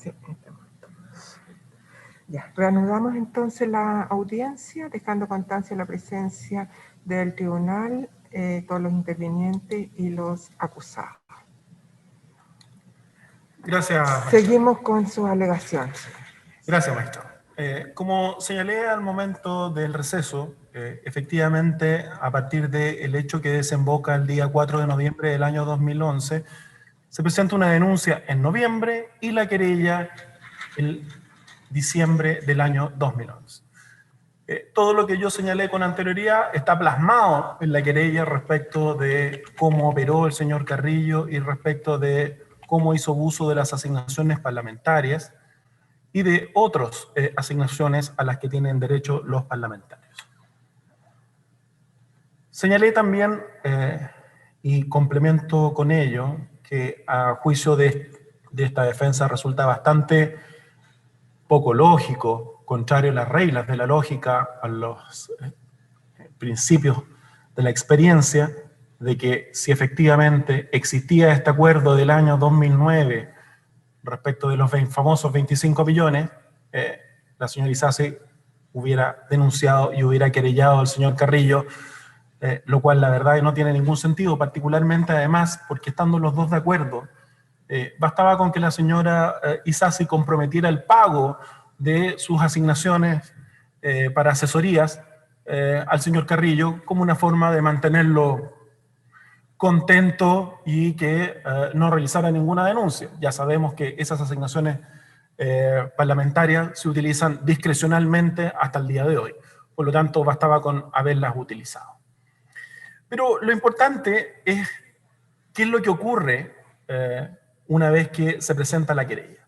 Sí. Ya, reanudamos entonces la audiencia, dejando constancia de la presencia del tribunal, todos los intervinientes y los acusados. Gracias, maestro. Seguimos con sus alegaciones. Gracias, maestro. Como señalé al momento del receso, efectivamente, a partir del hecho que desemboca el día 4 de noviembre del año 2011, se presenta una denuncia en noviembre y la querella en diciembre del año 2011. Todo lo que yo señalé con anterioridad está plasmado en la querella respecto de cómo operó el señor Carrillo y respecto de cómo hizo uso de las asignaciones parlamentarias y de otras asignaciones a las que tienen derecho los parlamentarios. Señalé también, y complemento con ello, que a juicio de esta defensa resulta bastante poco lógico, contrario a las reglas de la lógica, a los principios de la experiencia, de que si efectivamente existía este acuerdo del año 2009 respecto de los famosos 25 millones, la señora Isasi hubiera denunciado y hubiera querellado al señor Carrillo, lo cual la verdad no tiene ningún sentido, particularmente además porque estando los dos de acuerdo, bastaba con que la señora Isasi comprometiera el pago de sus asignaciones para asesorías al señor Carrillo como una forma de mantenerlo contento y que no realizara ninguna denuncia. Ya sabemos que esas asignaciones parlamentarias se utilizan discrecionalmente hasta el día de hoy. Por lo tanto, bastaba con haberlas utilizado. Pero lo importante es qué es lo que ocurre una vez que se presenta la querella.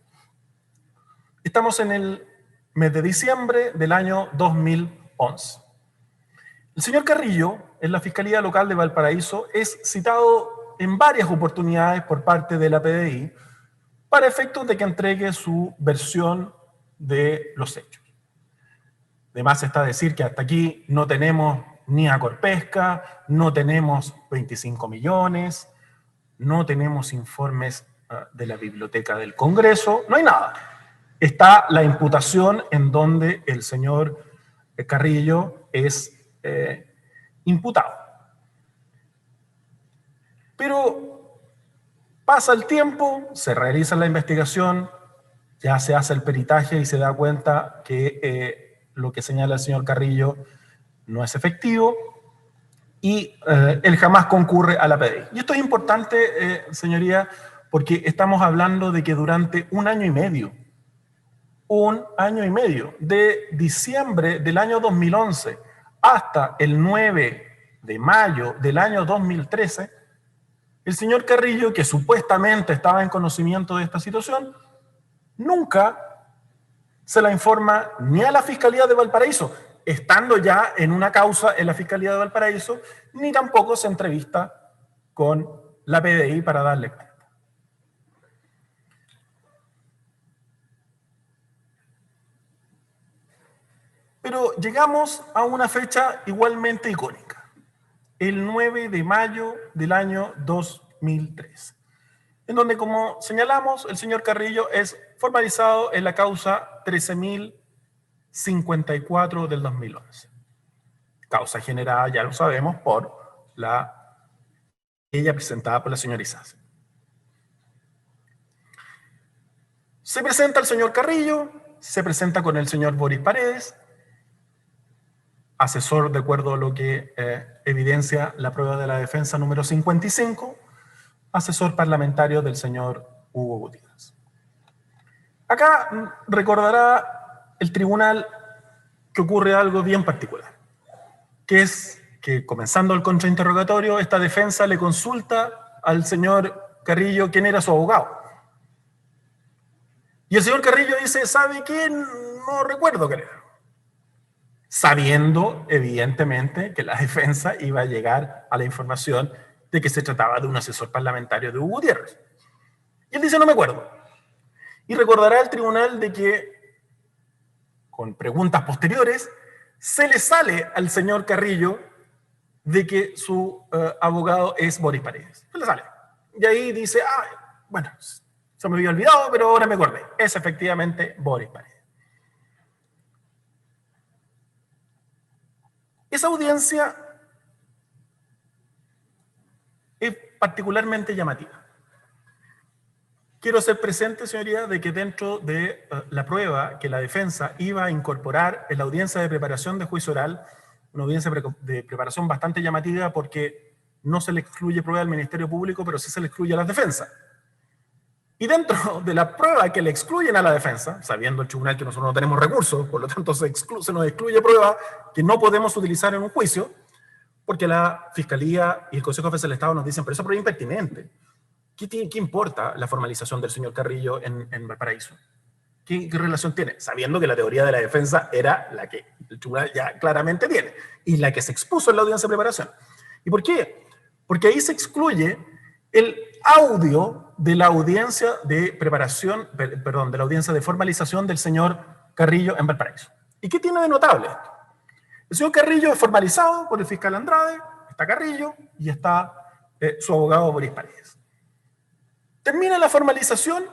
Estamos en el mes de diciembre del año 2011. El señor Carrillo, en la Fiscalía Local de Valparaíso, es citado en varias oportunidades por parte de la PDI para efectos de que entregue su versión de los hechos. Además está decir que hasta aquí no tenemos ni Acorpesca, no tenemos 25 millones, no tenemos informes de la Biblioteca del Congreso, no hay nada. Está la imputación en donde el señor Carrillo es imputado. Pero pasa el tiempo, se realiza la investigación, ya se hace el peritaje y se da cuenta que lo que señala el señor Carrillo no es efectivo y él jamás concurre a la PDI. Y esto es importante, señoría, porque estamos hablando de que durante un año y medio, de diciembre del año 2011 hasta el 9 de mayo del año 2013, el señor Carrillo, que supuestamente estaba en conocimiento de esta situación, nunca se la informa ni a la Fiscalía de Valparaíso, estando ya en una causa en la Fiscalía de Valparaíso, ni tampoco se entrevista con la PDI para darle cuenta. Pero llegamos a una fecha igualmente icónica, el 9 de mayo del año 2013, en donde, como señalamos, el señor Carrillo es formalizado en la causa 13.054 del 2011. Causa generada, ya lo sabemos, por ella presentada por la señora Isasi. Se presenta el señor Carrillo, se presenta con el señor Boris Paredes, asesor de acuerdo a lo que evidencia la prueba de la defensa número 55, asesor parlamentario del señor Hugo Gutiérrez. Acá recordará el tribunal que ocurre algo bien particular, que es que comenzando el contrainterrogatorio, esta defensa le consulta al señor Carrillo quién era su abogado. Y el señor Carrillo dice, ¿sabe qué? No recuerdo quién era. Sabiendo, evidentemente, que la defensa iba a llegar a la información de que se trataba de un asesor parlamentario de Hugo Gutiérrez. Y él dice, no me acuerdo. Y recordará al tribunal de que, con preguntas posteriores, se le sale al señor Carrillo de que su abogado es Boris Paredes. Se le sale. Y ahí dice, bueno, Se me había olvidado, pero ahora me acordé. Es efectivamente Boris Paredes. Esa audiencia es particularmente llamativa. Quiero hacer presente, señoría, de que dentro de la prueba que la defensa iba a incorporar en la audiencia de preparación de juicio oral, una audiencia de preparación bastante llamativa porque no se le excluye prueba al Ministerio Público, pero sí se le excluye a las defensas. Y dentro de la prueba que le excluyen a la defensa, sabiendo el tribunal que nosotros no tenemos recursos, por lo tanto se nos excluye prueba que no podemos utilizar en un juicio, porque la Fiscalía y el Consejo de Defensa del Estado nos dicen, pero esa prueba es impertinente. ¿Qué importa la formalización del señor Carrillo en Valparaíso? ¿Qué relación tiene? Sabiendo que la teoría de la defensa era la que el tribunal ya claramente tiene, y la que se expuso en la audiencia de preparación. ¿Y por qué? Porque ahí se excluye el audio de la audiencia de preparación, perdón, de la audiencia de formalización del señor Carrillo en Valparaíso. ¿Y qué tiene de notable esto? El señor Carrillo es formalizado por el fiscal Andrade, está Carrillo y está su abogado Boris Paredes. Termina la formalización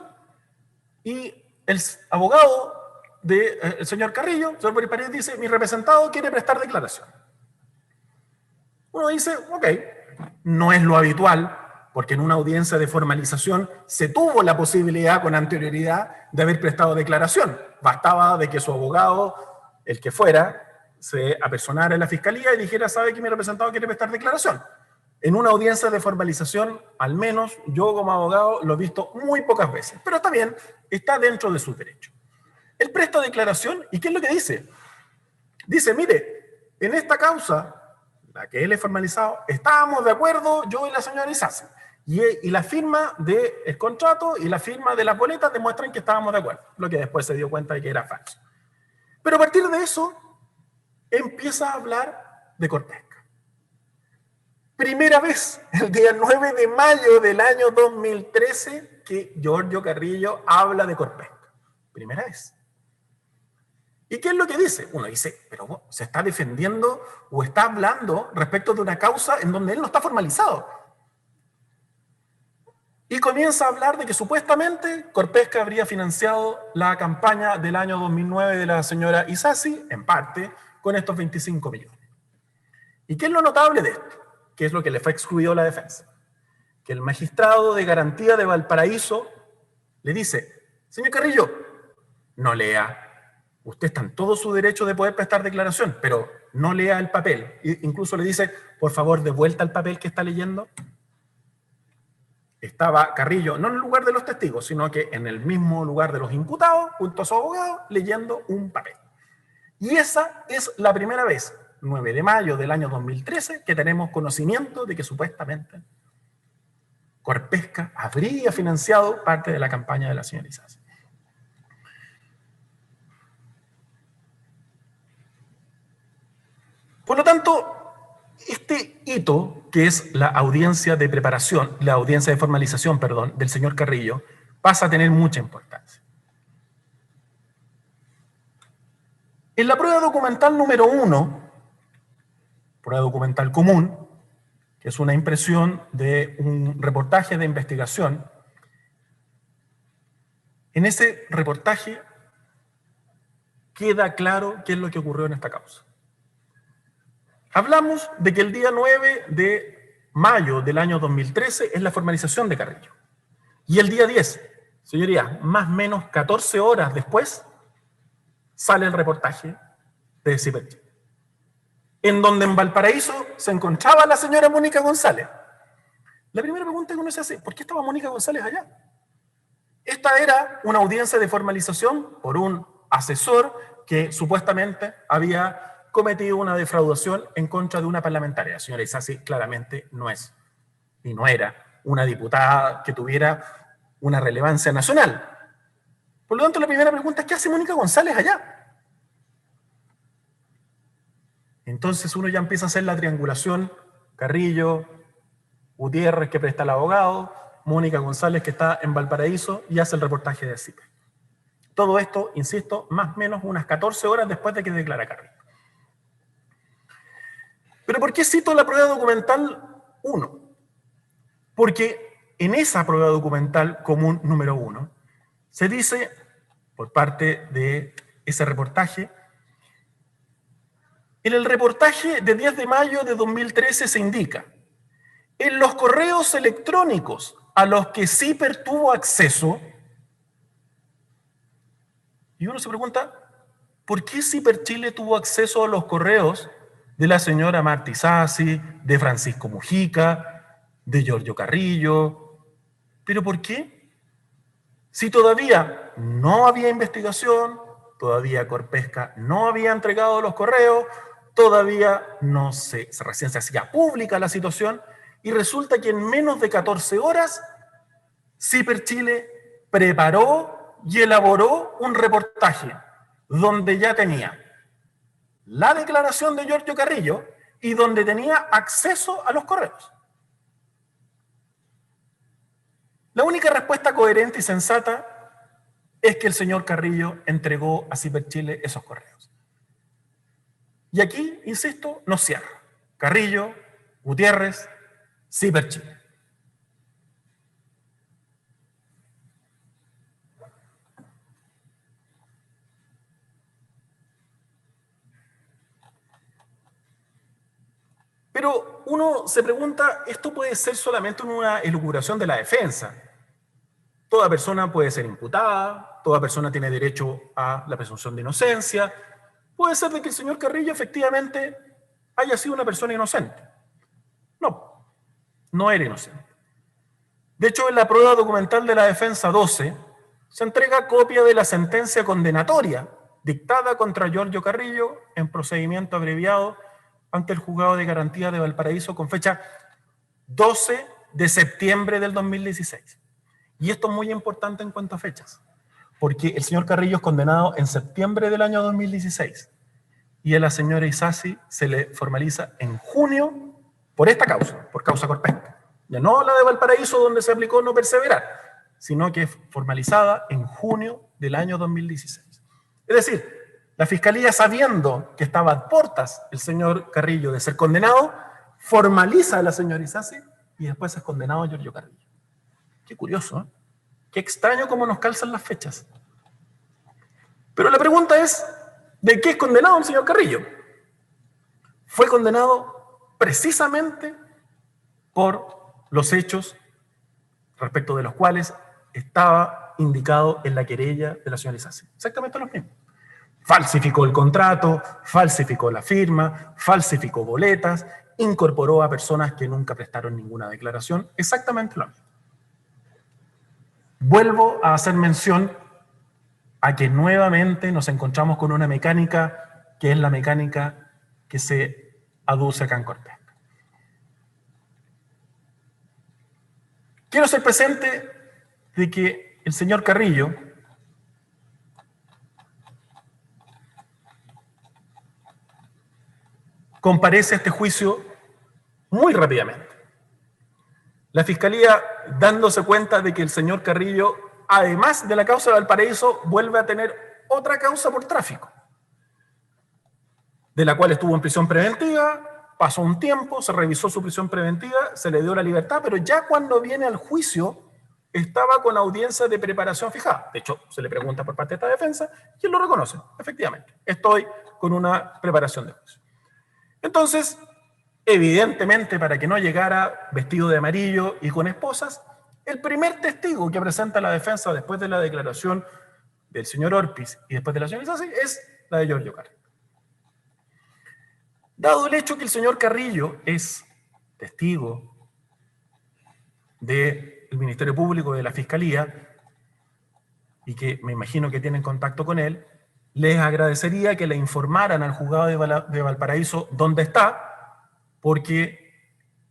y el abogado del señor Carrillo, el señor Boris Paredes, dice, mi representado quiere prestar declaración. Uno dice, ok, no es lo habitual, porque en una audiencia de formalización se tuvo la posibilidad con anterioridad de haber prestado declaración. Bastaba de que su abogado, el que fuera, se apersonara en la fiscalía y dijera, sabe que mi representado quiere prestar declaración. En una audiencia de formalización, al menos yo como abogado lo he visto muy pocas veces, pero está bien, está dentro de sus derechos. Él presta declaración y ¿qué es lo que dice? Dice, mire, en esta causa, la que él es formalizado, estábamos de acuerdo yo y la señora Isasi. Y la firma del contrato y la firma de las boletas demuestran que estábamos de acuerdo, lo que después se dio cuenta de que era falso. Pero a partir de eso, empieza a hablar de Corpesca. Primera vez, el día 9 de mayo del año 2013, que Giorgio Carrillo habla de Corpesca. Primera vez. ¿Y qué es lo que dice? Uno dice, pero se está defendiendo o está hablando respecto de una causa en donde él no está formalizado. Y comienza a hablar de que supuestamente Corpesca habría financiado la campaña del año 2009 de la señora Isasi, en parte, con estos 25 millones. ¿Y qué es lo notable de esto? ¿Qué es lo que le fue excluido a la defensa? Que el magistrado de garantía de Valparaíso le dice, señor Carrillo, no lea. Usted está en todo su derecho de poder prestar declaración, pero no lea el papel. Incluso le dice, por favor, de vuelta al papel que está leyendo. Estaba Carrillo, no en el lugar de los testigos, sino que en el mismo lugar de los imputados, junto a su abogado, leyendo un papel. Y esa es la primera vez, 9 de mayo del año 2013, que tenemos conocimiento de que supuestamente Corpesca habría financiado parte de la campaña de la señora Isasi. Por lo tanto, este hito, que es la audiencia de preparación, la audiencia de formalización, perdón, del señor Carrillo, pasa a tener mucha importancia. En la prueba documental número 1, prueba documental común, que es una impresión de un reportaje de investigación, en ese reportaje queda claro qué es lo que ocurrió en esta causa. Hablamos de que el día 9 de mayo del año 2013 es la formalización de Carrillo. Y el día 10, señorías, más o menos 14 horas después, sale el reportaje de Ciperchip, en donde en Valparaíso se encontraba la señora Mónica González. La primera pregunta que uno se hace, ¿por qué estaba Mónica González allá? Esta era una audiencia de formalización por un asesor que supuestamente había cometido una defraudación en contra de una parlamentaria. La señora Isasi claramente no es y no era una diputada que tuviera una relevancia nacional. Por lo tanto, la primera pregunta es, ¿qué hace Mónica González allá? Entonces uno ya empieza a hacer la triangulación, Carrillo, Gutiérrez que presta el abogado, Mónica González que está en Valparaíso y hace el reportaje de CIPE. Todo esto, insisto, más o menos unas 14 horas después de que declara Carrillo. ¿Pero por qué cito la prueba documental 1? Porque en esa prueba documental común número 1, se dice, por parte de ese reportaje, en el reportaje de 10 de mayo de 2013 se indica, en los correos electrónicos a los que CIPER tuvo acceso, y uno se pregunta, ¿por qué CIPER Chile tuvo acceso a los correos de la señora Marta Isasi, de Francisco Mujica, de Giorgio Carrillo? ¿Pero por qué? Si todavía no había investigación, todavía Corpesca no había entregado los correos, todavía recién se hacía pública la situación, y resulta que en menos de 14 horas, CIPER Chile preparó y elaboró un reportaje donde ya tenía la declaración de Giorgio Carrillo y donde tenía acceso a los correos. La única respuesta coherente y sensata es que el señor Carrillo entregó a CIPER Chile esos correos. Y aquí, insisto, nos cierra. Carrillo, Gutiérrez, CIPER Chile. Pero uno se pregunta, ¿esto puede ser solamente una elucubración de la defensa? Toda persona puede ser imputada, toda persona tiene derecho a la presunción de inocencia. Puede ser de que el señor Carrillo efectivamente haya sido una persona inocente. No, no era inocente. De hecho, en la prueba documental de la defensa 12, se entrega copia de la sentencia condenatoria dictada contra Giorgio Carrillo en procedimiento abreviado ante el Juzgado de Garantía de Valparaíso con fecha 12 de septiembre del 2016. Y esto es muy importante en cuanto a fechas, porque el señor Carrillo es condenado en septiembre del año 2016 y a la señora Isasi se le formaliza en junio por esta causa, por causa Corpesca. Ya no la de Valparaíso donde se aplicó no perseverar, sino que es formalizada en junio del año 2016. Es decir, la Fiscalía, sabiendo que estaba a puertas el señor Carrillo de ser condenado, formaliza a la señora Isasi y después es condenado a Giorgio Carrillo. Qué curioso, ¿eh? Qué extraño cómo nos calzan las fechas. Pero la pregunta es, ¿de qué es condenado el señor Carrillo? Fue condenado precisamente por los hechos respecto de los cuales estaba indicado en la querella de la señora Isasi. Exactamente los mismos. Falsificó el contrato, falsificó la firma, falsificó boletas, incorporó a personas que nunca prestaron ninguna declaración. Exactamente lo mismo. Vuelvo a hacer mención a que nuevamente nos encontramos con una mecánica que es la mecánica que se aduce acá en Corpesca. Quiero ser presente de que el señor Carrillo comparece a este juicio muy rápidamente. La Fiscalía, dándose cuenta de que el señor Carrillo, además de la causa de Valparaíso, vuelve a tener otra causa por tráfico, de la cual estuvo en prisión preventiva, pasó un tiempo, se revisó su prisión preventiva, se le dio la libertad, pero ya cuando viene al juicio estaba con audiencia de preparación fijada. De hecho, se le pregunta por parte de esta defensa y él lo reconoce, efectivamente. Estoy con una preparación de juicio. Entonces, evidentemente, para que no llegara vestido de amarillo y con esposas, el primer testigo que presenta la defensa después de la declaración del señor Orpiz y después de la señora Isasi es la de Giorgio Carrillo. Dado el hecho que el señor Carrillo es testigo del Ministerio Público y de la Fiscalía y que me imagino que tienen contacto con él, les agradecería que le informaran al juzgado de Valparaíso dónde está, porque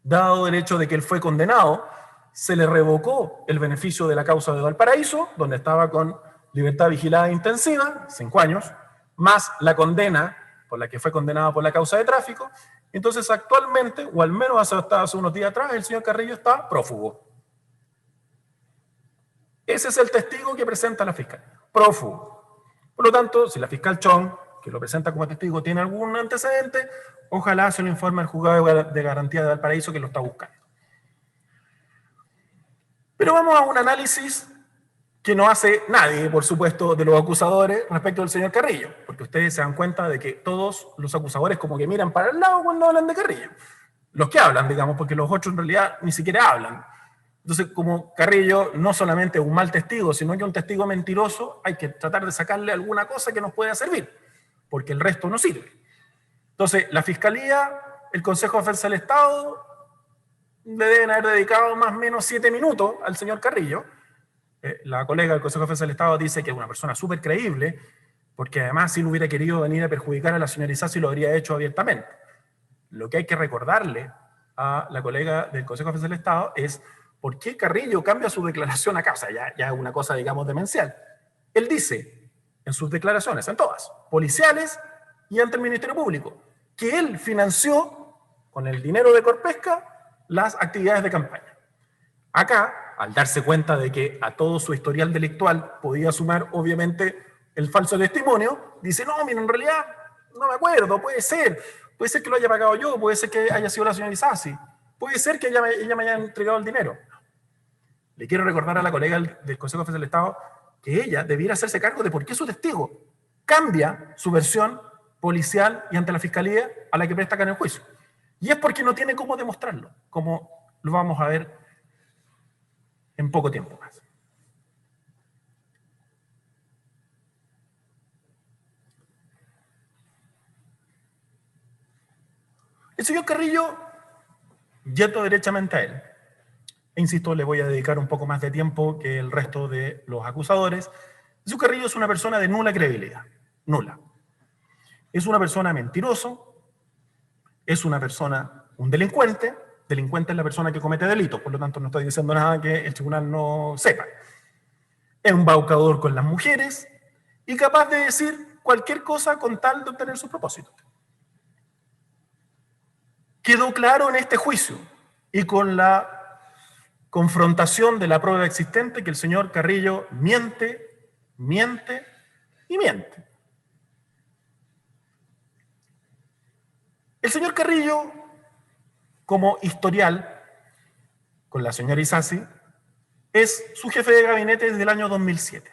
dado el hecho de que él fue condenado, se le revocó el beneficio de la causa de Valparaíso, donde estaba con libertad vigilada intensiva, 5 años, más la condena por la que fue condenado por la causa de tráfico. Entonces actualmente, o al menos hasta hace unos días atrás, el señor Carrillo está prófugo. Ese es el testigo que presenta la fiscal, prófugo. Por lo tanto, si la fiscal Chong, que lo presenta como testigo, tiene algún antecedente, ojalá se lo informe al juzgado de garantía de Valparaíso que lo está buscando. Pero vamos a un análisis que no hace nadie, por supuesto, de los acusadores respecto del señor Carrillo, porque ustedes se dan cuenta de que todos los acusadores como que miran para el lado cuando hablan de Carrillo. Los que hablan, digamos, porque los otros en realidad ni siquiera hablan. Entonces, como Carrillo no solamente es un mal testigo, sino que un testigo mentiroso, hay que tratar de sacarle alguna cosa que nos pueda servir, porque el resto no sirve. Entonces, la Fiscalía, el Consejo de Defensa del Estado, le deben haber dedicado más o menos 7 minutos al señor Carrillo. La colega del Consejo de Defensa del Estado dice que es una persona súper creíble, porque además si no hubiera querido venir a perjudicar a la señora Isasi lo habría hecho abiertamente. Lo que hay que recordarle a la colega del Consejo de Defensa del Estado es por qué Carrillo cambia su declaración acá. O sea, ya es una cosa, digamos, demencial. Él dice en sus declaraciones, en todas, policiales y ante el Ministerio Público, que él financió con el dinero de Corpesca las actividades de campaña. Acá, al darse cuenta de que a todo su historial delictual podía sumar, obviamente, el falso testimonio, dice, no, mira, en realidad no me acuerdo, puede ser que lo haya pagado yo, puede ser que haya sido la señora Isasi, puede ser que ella me haya entregado el dinero. Le quiero recordar a la colega del Consejo de Defensa del Estado que ella debiera hacerse cargo de por qué su testigo cambia su versión policial y ante la Fiscalía a la que presta acá en el juicio. Y es porque no tiene cómo demostrarlo, como lo vamos a ver en poco tiempo más. El señor Carrillo, yendo derechamente a él, e insisto, le voy a dedicar un poco más de tiempo que el resto de los acusadores. El señor Carrillo es una persona de nula credibilidad, nula. Es una persona mentiroso, es una persona, un delincuente. Delincuente es la persona que comete delitos, por lo tanto no estoy diciendo nada que el tribunal no sepa. Es un embaucador con las mujeres y capaz de decir cualquier cosa con tal de obtener su propósito. Quedó claro en este juicio y con la confrontación de la prueba existente que el señor Carrillo miente, miente y miente. El señor Carrillo, como historial con la señora Isasi, es su jefe de gabinete desde el año 2007.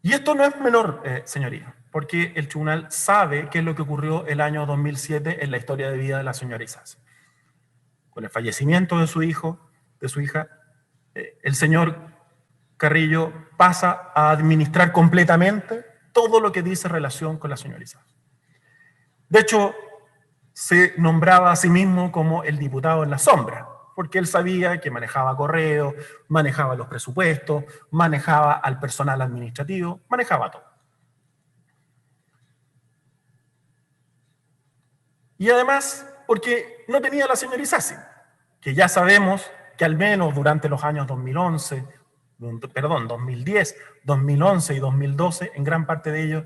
Y esto no es menor, señoría, porque el tribunal sabe qué es lo que ocurrió el año 2007 en la historia de vida de la señora Isasi. Con el fallecimiento de su hijo, de su hija, el señor Carrillo pasa a administrar completamente todo lo que dice relación con la señora Isasi. De hecho, se nombraba a sí mismo como el diputado en la sombra, porque él sabía que manejaba correo, manejaba los presupuestos, manejaba al personal administrativo, manejaba todo. Y además, porque no tenía a la señora Isasi, que ya sabemos que al menos durante los años 2010, 2011 y 2012, en gran parte de ellos,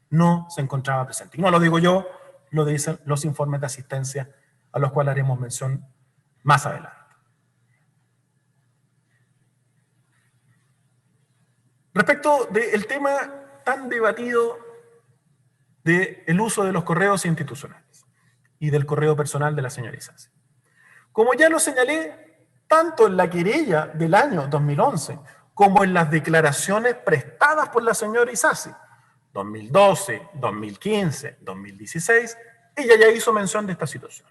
no se encontraba presente. Y no lo digo yo, lo dicen los informes de asistencia a los cuales haremos mención más adelante. Respecto del tema tan debatido del uso de los correos institucionales y del correo personal de la señora Isasi. Como ya lo señalé, tanto en la querella del año 2011 como en las declaraciones prestadas por la señora Isasi, 2012, 2015, 2016, ella ya hizo mención de esta situación.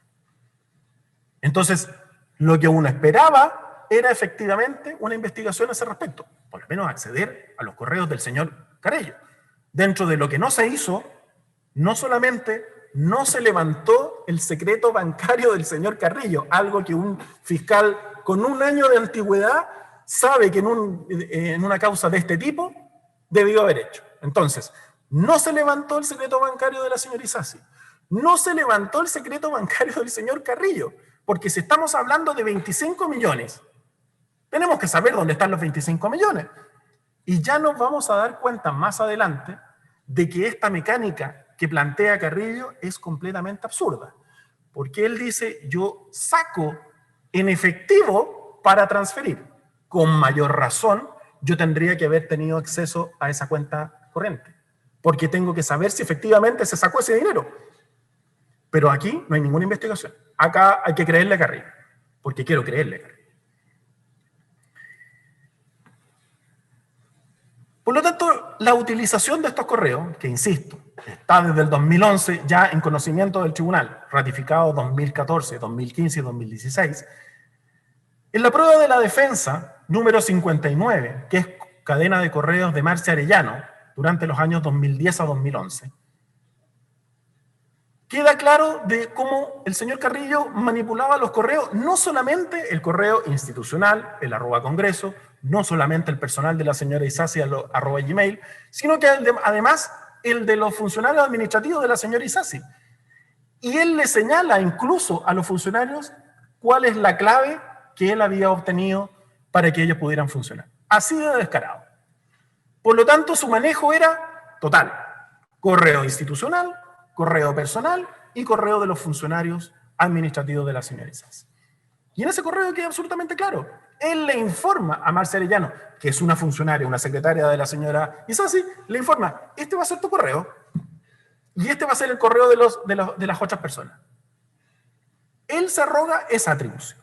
Entonces, lo que uno esperaba era efectivamente una investigación a ese respecto, por lo menos acceder a los correos del señor Carrillo. Dentro de lo que no se hizo, no solamente no se levantó el secreto bancario del señor Carrillo, algo que un fiscal con un año de antigüedad sabe que en una causa de este tipo debió haber hecho. Entonces, no se levantó el secreto bancario de la señora Isasi, no se levantó el secreto bancario del señor Carrillo, porque si estamos hablando de 25 millones, tenemos que saber dónde están los 25 millones. Y ya nos vamos a dar cuenta más adelante de que esta mecánica que plantea Carrillo es completamente absurda. Porque él dice, yo saco en efectivo para transferir. Con mayor razón, yo tendría que haber tenido acceso a esa cuenta corriente. Porque tengo que saber si efectivamente se sacó ese dinero. Pero aquí no hay ninguna investigación. Acá hay que creerle a Carrillo. Porque quiero creerle a Carrillo. Por lo tanto, la utilización de estos correos, que insisto, está desde el 2011 ya en conocimiento del tribunal, ratificado 2014, 2015 y 2016, en la prueba de la defensa número 59, que es cadena de correos de Marcia Arellano, durante los años 2010 a 2011, queda claro de cómo el señor Carrillo manipulaba los correos, no solamente el correo institucional, el @Congreso, no solamente el personal de la señora Isasi, @Gmail, sino que además el de los funcionarios administrativos de la señora Isasi. Y él le señala incluso a los funcionarios cuál es la clave que él había obtenido para que ellos pudieran funcionar. Así de descarado. Por lo tanto, su manejo era total. Correo institucional, correo personal y correo de los funcionarios administrativos de la señora Isasi. Y en ese correo queda absolutamente claro. Él le informa a Marcia Arellano, que es una funcionaria, una secretaria de la señora Isasi, le informa, este va a ser tu correo y este va a ser el correo de las otras personas. Él se arroga esa atribución.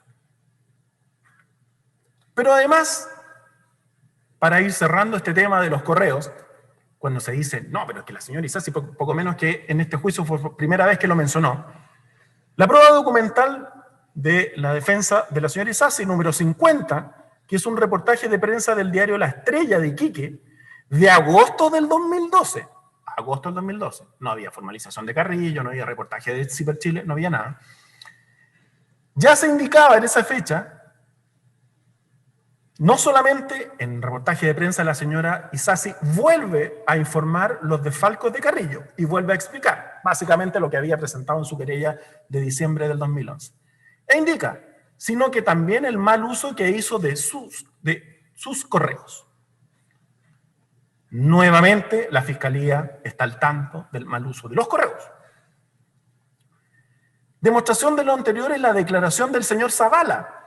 Pero además, para ir cerrando este tema de los correos, cuando se dice, no, pero es que la señora Isasi, poco menos que en este juicio fue la primera vez que lo mencionó, la prueba documental de la defensa de la señora Isasi, número 50, que es un reportaje de prensa del diario La Estrella de Iquique, de agosto del 2012. Agosto del 2012. No había formalización de Carrillo, no había reportaje de Ciber Chile, no había nada. Ya se indicaba en esa fecha, no solamente en el reportaje de prensa la señora Isasi vuelve a informar los desfalcos de Carrillo y vuelve a explicar básicamente lo que había presentado en su querella de diciembre del 2011. E indica, sino que también el mal uso que hizo de sus correos. Nuevamente, la Fiscalía está al tanto del mal uso de los correos. Demostración de lo anterior es la declaración del señor Zavala,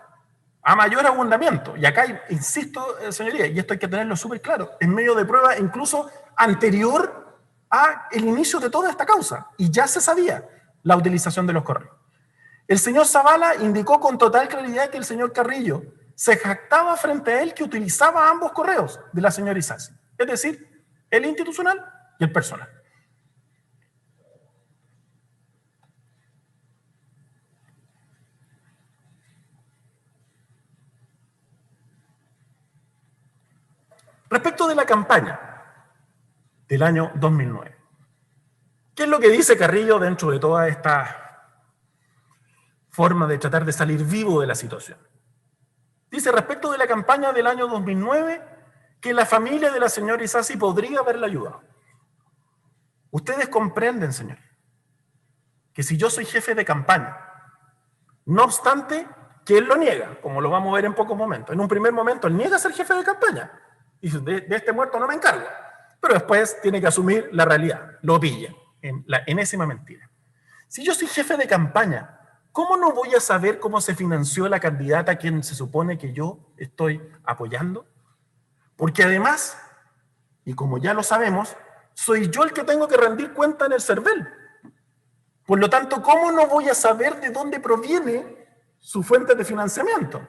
a mayor abundamiento. Y acá, insisto, señoría, y esto hay que tenerlo súper claro, en medio de prueba incluso anterior al inicio de toda esta causa. Y ya se sabía la utilización de los correos. El señor Zavala indicó con total claridad que el señor Carrillo se jactaba frente a él que utilizaba ambos correos de la señora Isasi. Es decir, el institucional y el personal. Respecto de la campaña del año 2009, ¿qué es lo que dice Carrillo dentro de toda esta forma de tratar de salir vivo de la situación? Dice, respecto de la campaña del año 2009, que la familia de la señora Isasi podría haberla ayudado. Ustedes comprenden, señor, que si yo soy jefe de campaña, no obstante que él lo niega, como lo vamos a ver en pocos momentos. En un primer momento, él niega ser jefe de campaña. Y dice, de este muerto no me encargo. Pero después tiene que asumir la realidad. Lo pilla en la enésima mentira. Si yo soy jefe de campaña, ¿cómo no voy a saber cómo se financió la candidata a quien se supone que yo estoy apoyando? Porque además, y como ya lo sabemos, soy yo el que tengo que rendir cuenta en el CERVEL. Por lo tanto, ¿cómo no voy a saber de dónde proviene su fuente de financiamiento?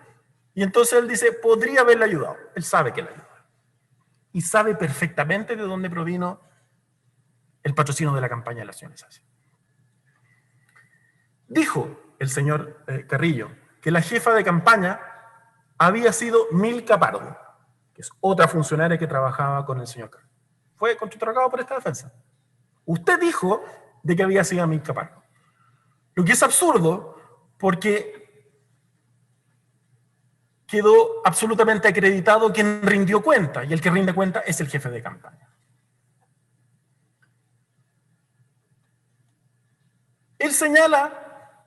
Y entonces él dice, podría haberle ayudado. Él sabe que le ayudó. Y sabe perfectamente de dónde provino el patrocinio de la campaña de la señora Isasi. Dijo el señor Carrillo que la jefa de campaña había sido Milka Pardo, que es otra funcionaria que trabajaba con el señor Carrillo. Fue contratado por esta defensa. Usted dijo de que había sido Milka Pardo. Lo que es absurdo porque quedó absolutamente acreditado quien rindió cuenta, y el que rinde cuenta es el jefe de campaña. Él señala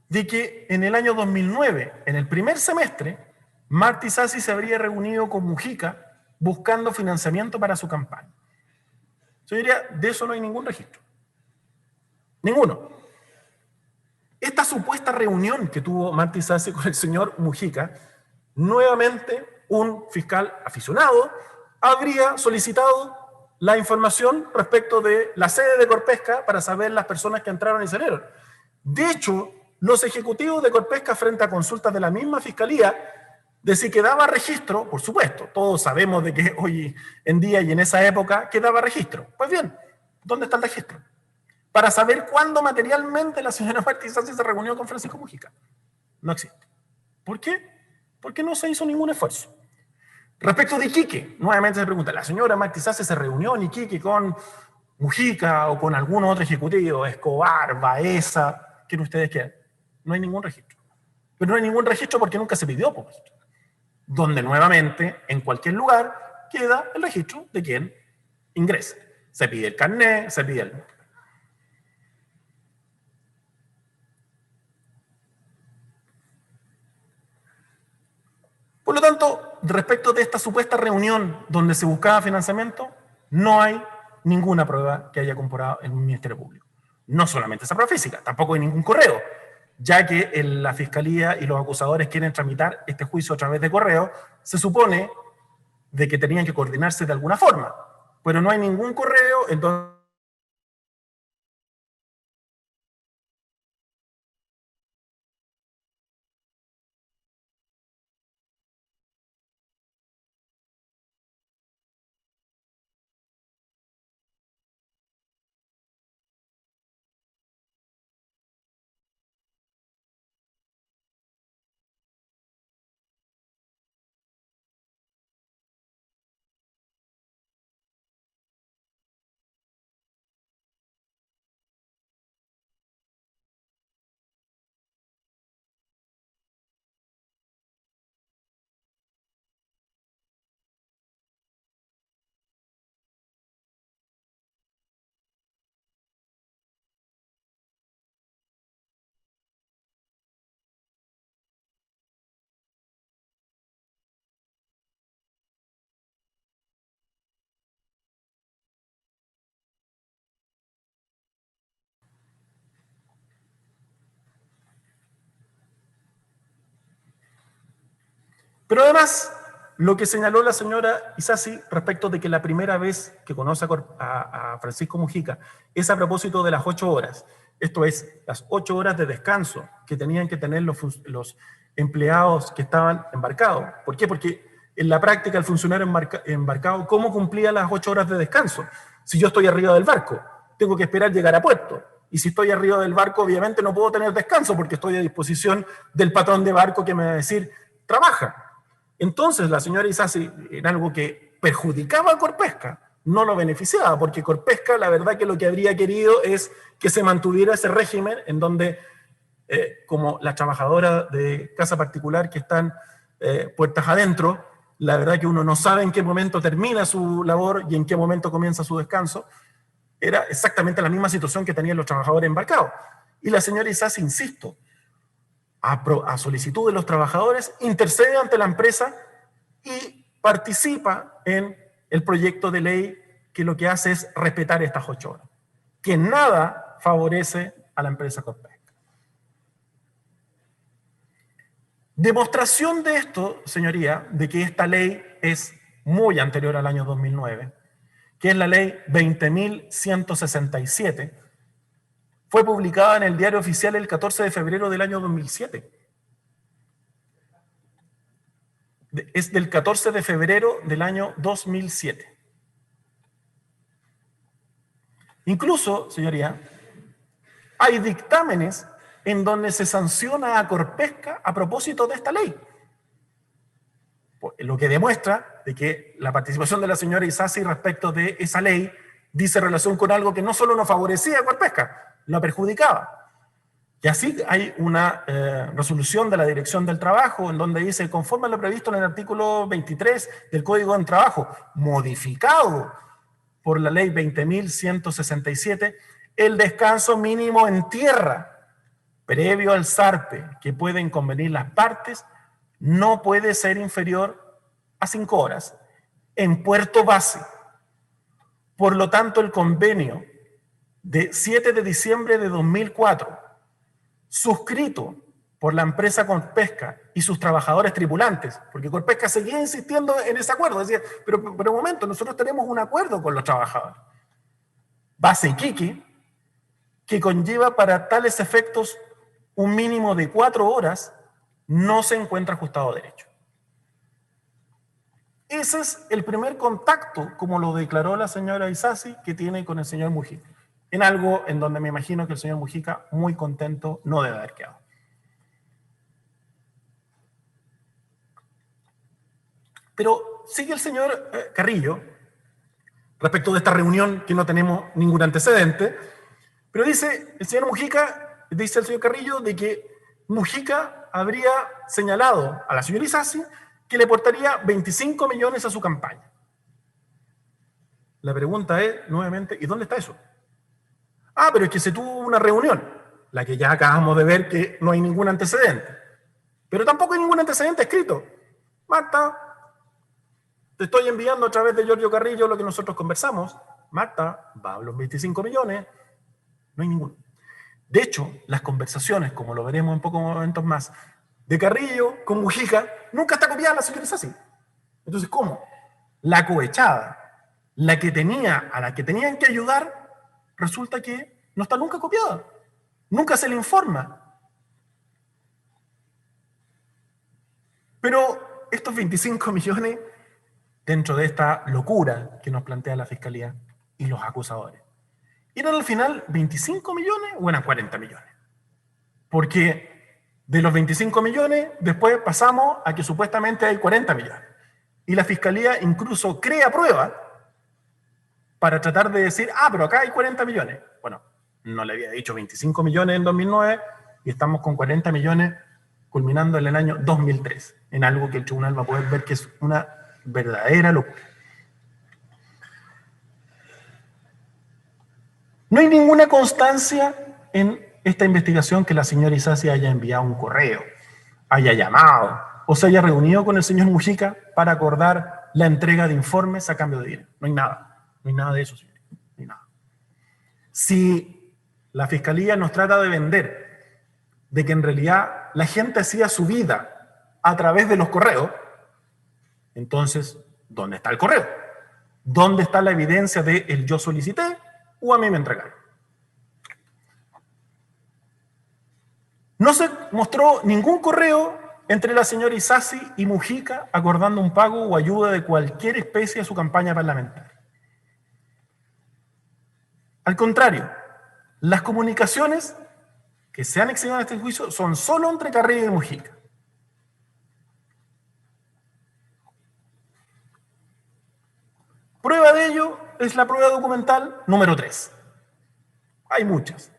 de que en el año 2009, en el primer semestre, Marta Isasi se habría reunido con Mujica buscando financiamiento para su campaña. Yo diría, de eso no hay ningún registro. Ninguno. Esta supuesta reunión que tuvo Marta Isasi con el señor Mujica, nuevamente un fiscal aficionado habría solicitado la información respecto de la sede de Corpesca para saber las personas que entraron y salieron. De hecho, los ejecutivos de Corpesca, frente a consultas de la misma fiscalía, De si quedaba registro, por supuesto, todos sabemos de que hoy en día y en esa época quedaba registro. Pues bien, ¿dónde está el registro? Para saber cuándo materialmente la señora Marta Isasi se reunió con Francisco Mujica. No existe. ¿Por qué? Porque no se hizo ningún esfuerzo. Respecto de Iquique, nuevamente se pregunta, ¿la señora Marta Isasi se reunió en Iquique con Mujica o con algún otro ejecutivo, Escobar, Baeza, ¿quién ustedes quieran? No hay ningún registro. Pero no hay ningún registro porque nunca se pidió por registro. Donde nuevamente, en cualquier lugar, queda el registro de quien ingresa. Se pide el carnet, se pide el... Por lo tanto, respecto de esta supuesta reunión donde se buscaba financiamiento, no hay ninguna prueba que haya comprado el Ministerio Público. No solamente esa prueba física, tampoco hay ningún correo, ya que la Fiscalía y los acusadores quieren tramitar este juicio a través de correo, se supone de que tenían que coordinarse de alguna forma, pero no hay ningún correo en donde... Pero además, lo que señaló la señora Isasi respecto de que la primera vez que conoce a Francisco Mujica es a propósito de las 8 horas, esto es, las 8 horas de descanso que tenían que tener los empleados que estaban embarcados. ¿Por qué? Porque en la práctica el funcionario embarcado, ¿cómo cumplía las 8 horas de descanso? Si yo estoy arriba del barco, tengo que esperar llegar a puerto. Y si estoy arriba del barco, obviamente no puedo tener descanso porque estoy a disposición del patrón de barco que me va a decir, trabaja. Entonces la señora Isasi, en algo que perjudicaba a Corpesca, no lo beneficiaba, porque Corpesca la verdad que lo que habría querido es que se mantuviera ese régimen en donde, como las trabajadoras de casa particular que están puertas adentro, la verdad que uno no sabe en qué momento termina su labor y en qué momento comienza su descanso, era exactamente la misma situación que tenían los trabajadores embarcados. Y la señora Isasi, insisto, a solicitud de los trabajadores, intercede ante la empresa y participa en el proyecto de ley que lo que hace es respetar estas 8 horas, que nada favorece a la empresa Corpesca. Demostración de esto, señoría, de que esta ley es muy anterior al año 2009, que es la ley 20.167, fue publicada en el Diario Oficial el 14 de febrero del año 2007. Es del 14 de febrero del año 2007. Incluso, señoría, hay dictámenes en donde se sanciona a Corpesca a propósito de esta ley. Lo que demuestra de que la participación de la señora Isasi respecto de esa ley dice relación con algo que no solo no favorecía a Corpesca, lo perjudicaba. Y así hay una resolución de la Dirección del Trabajo en donde dice, conforme a lo previsto en el artículo 23 del Código del Trabajo, modificado por la ley 20.167, el descanso mínimo en tierra, previo al zarpe que pueden convenir las partes, no puede ser inferior a 5 horas en puerto base. Por lo tanto, el convenio de 7 de diciembre de 2004, suscrito por la empresa Corpesca y sus trabajadores tripulantes, porque Corpesca seguía insistiendo en ese acuerdo, decía, pero un momento, nosotros tenemos un acuerdo con los trabajadores. Base Iquique, que conlleva para tales efectos un mínimo de 4 horas, no se encuentra ajustado a derecho. Ese es el primer contacto, como lo declaró la señora Isasi, que tiene con el señor Mujica. En algo en donde me imagino que el señor Mujica, muy contento, no debe haber quedado. Pero sigue el señor Carrillo, respecto de esta reunión que no tenemos ningún antecedente, pero dice el señor Mujica, dice el señor Carrillo, de que Mujica habría señalado a la señora Isasi que le aportaría 25 millones a su campaña. La pregunta es, nuevamente, ¿y dónde está eso? Ah, pero es que se tuvo una reunión, la que ya acabamos de ver que no hay ningún antecedente. Pero tampoco hay ningún antecedente escrito. Marta, te estoy enviando a través de Giorgio Carrillo lo que nosotros conversamos. Marta, va a los 25 millones. No hay ninguno. De hecho, las conversaciones, como lo veremos en pocos momentos más, de Carrillo con Mujica, nunca está copiada la señora Isasi. Entonces, ¿cómo? La cohechada, la que tenía, a la que tenían que ayudar, resulta que no está nunca copiada. Nunca se le informa. Pero estos 25 millones, dentro de esta locura que nos plantea la Fiscalía y los acusadores, ¿eran al final 25 millones o eran 40 millones? Porque de los 25 millones, después pasamos a que supuestamente hay 40 millones. Y la Fiscalía incluso crea pruebas para tratar de decir, ah, pero acá hay 40 millones. Bueno, no le había dicho 25 millones en 2009 y estamos con 40 millones culminando en el año 2003, en algo que el tribunal va a poder ver que es una verdadera locura. No hay ninguna constancia en esta investigación que la señora Isasi haya enviado un correo, haya llamado o se haya reunido con el señor Mujica para acordar la entrega de informes a cambio de dinero. No hay nada. No hay nada de eso, señor. No hay nada. Si la Fiscalía nos trata de vender de que en realidad la gente hacía su vida a través de los correos, entonces, ¿dónde está el correo? ¿Dónde está la evidencia de el yo solicité o a mí me entregaron? No se mostró ningún correo entre la señora Isasi y Mujica acordando un pago o ayuda de cualquier especie a su campaña parlamentaria. Al contrario, las comunicaciones que se han exhibido en este juicio son solo entre Carrillo y Mujica. Prueba de ello es la prueba documental número 3. Hay muchas,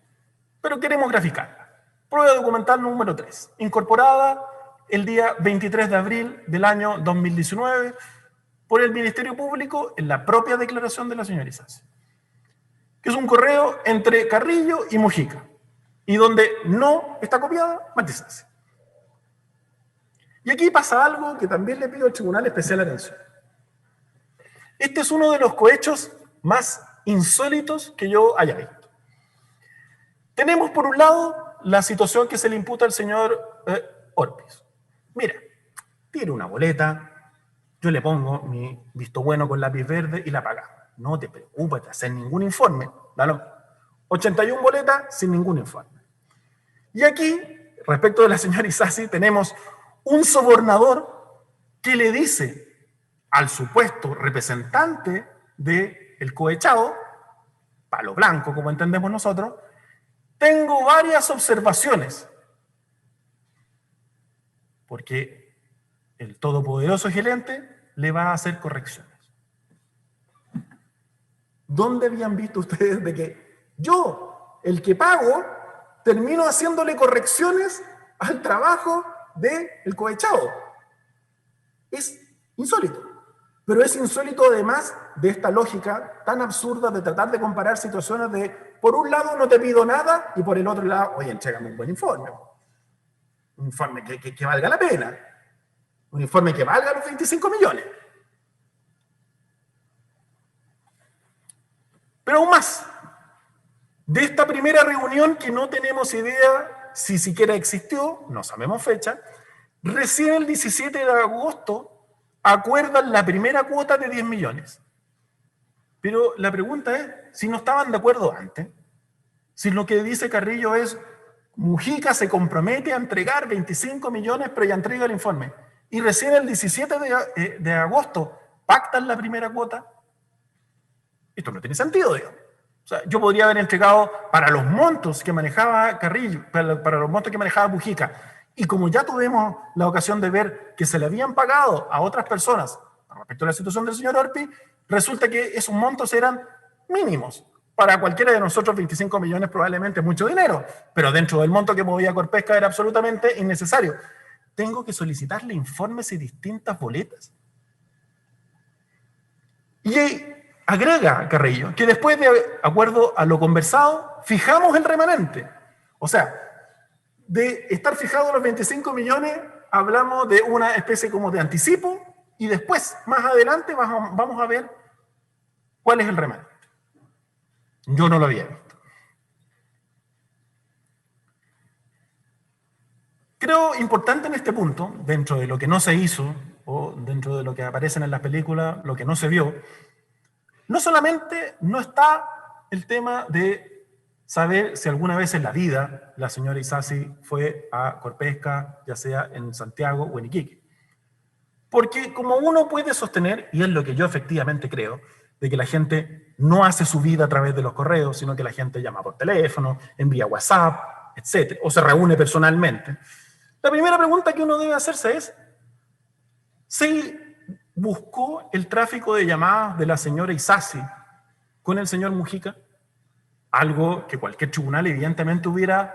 pero queremos graficarla. Prueba documental número 3, incorporada el día 23 de abril del año 2019 por el Ministerio Público en la propia declaración de la señora Isasi, que es un correo entre Carrillo y Mujica, y donde no está copiada Marta Isasi. Y aquí pasa algo que también le pido al Tribunal especial atención. Este es uno de los cohechos más insólitos que yo haya visto. Tenemos por un lado la situación que se le imputa al señor Orpiz. Mira, tira una boleta, yo le pongo mi visto bueno con lápiz verde y la pagamos. No te preocupes de hacer ningún informe. Dale. 81 boletas sin ningún informe. Y aquí, respecto de la señora Isasi, tenemos un sobornador que le dice al supuesto representante del cohechado, palo blanco, como entendemos nosotros, tengo varias observaciones, porque el todopoderoso gerente le va a hacer correcciones. ¿Dónde habían visto ustedes de que yo, el que pago, termino haciéndole correcciones al trabajo del cohechado? Es insólito. Pero es insólito además de esta lógica tan absurda de tratar de comparar situaciones de, por un lado no te pido nada y por el otro lado, oye, entrégame un buen informe. Un informe que valga la pena. Un informe que valga los 25 millones. Pero aún más, de esta primera reunión que no tenemos idea si siquiera existió, no sabemos fecha, recién el 17 de agosto acuerdan la primera cuota de 10 millones. Pero la pregunta es, si no estaban de acuerdo antes, si lo que dice Carrillo es, Mujica se compromete a entregar 25 millones, pero ya entrega el informe, y recién el 17 de agosto pactan la primera cuota, esto no tiene sentido, digamos. O sea, yo podría haber entregado para los montos que manejaba Carrillo, para los montos que manejaba Mujica, y como ya tuvimos la ocasión de ver que se le habían pagado a otras personas respecto a la situación del señor Orpi, resulta que esos montos eran mínimos. Para cualquiera de nosotros 25 millones probablemente es mucho dinero, pero dentro del monto que movía Corpesca era absolutamente innecesario. Tengo que solicitarle informes y distintas boletas. Y agrega Carrillo que después de acuerdo a lo conversado, fijamos el remanente. O sea, de estar fijados los 25 millones, hablamos de una especie como de anticipo y después, más adelante, vamos a ver cuál es el remanente. Yo no lo había visto. Creo importante en este punto, dentro de lo que no se hizo, o dentro de lo que aparece en las películas, lo que no se vio, no solamente no está el tema de saber si alguna vez en la vida la señora Isasi fue a Corpesca, ya sea en Santiago o en Iquique. Porque como uno puede sostener, y es lo que yo efectivamente creo, de que la gente no hace su vida a través de los correos, sino que la gente llama por teléfono, envía WhatsApp, etc., o se reúne personalmente. La primera pregunta que uno debe hacerse es, ¿se buscó el tráfico de llamadas de la señora Isasi con el señor Mujica? Algo que cualquier tribunal evidentemente hubiera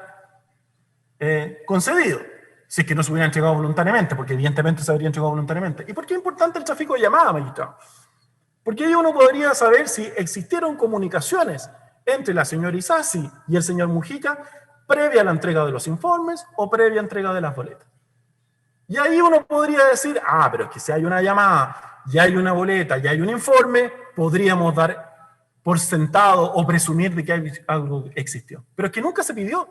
concedido, si es que no se hubiera entregado voluntariamente, porque evidentemente se habría entregado voluntariamente. ¿Y por qué es importante el tráfico de llamadas, magistrado? Porque ahí uno podría saber si existieron comunicaciones entre la señora Isasi y el señor Mujica previa a la entrega de los informes o previa entrega de las boletas. Y ahí uno podría decir, pero es que si hay una llamada, ya hay una boleta, ya hay un informe, podríamos dar por sentado o presumir de que algo existió. Pero es que nunca se pidió,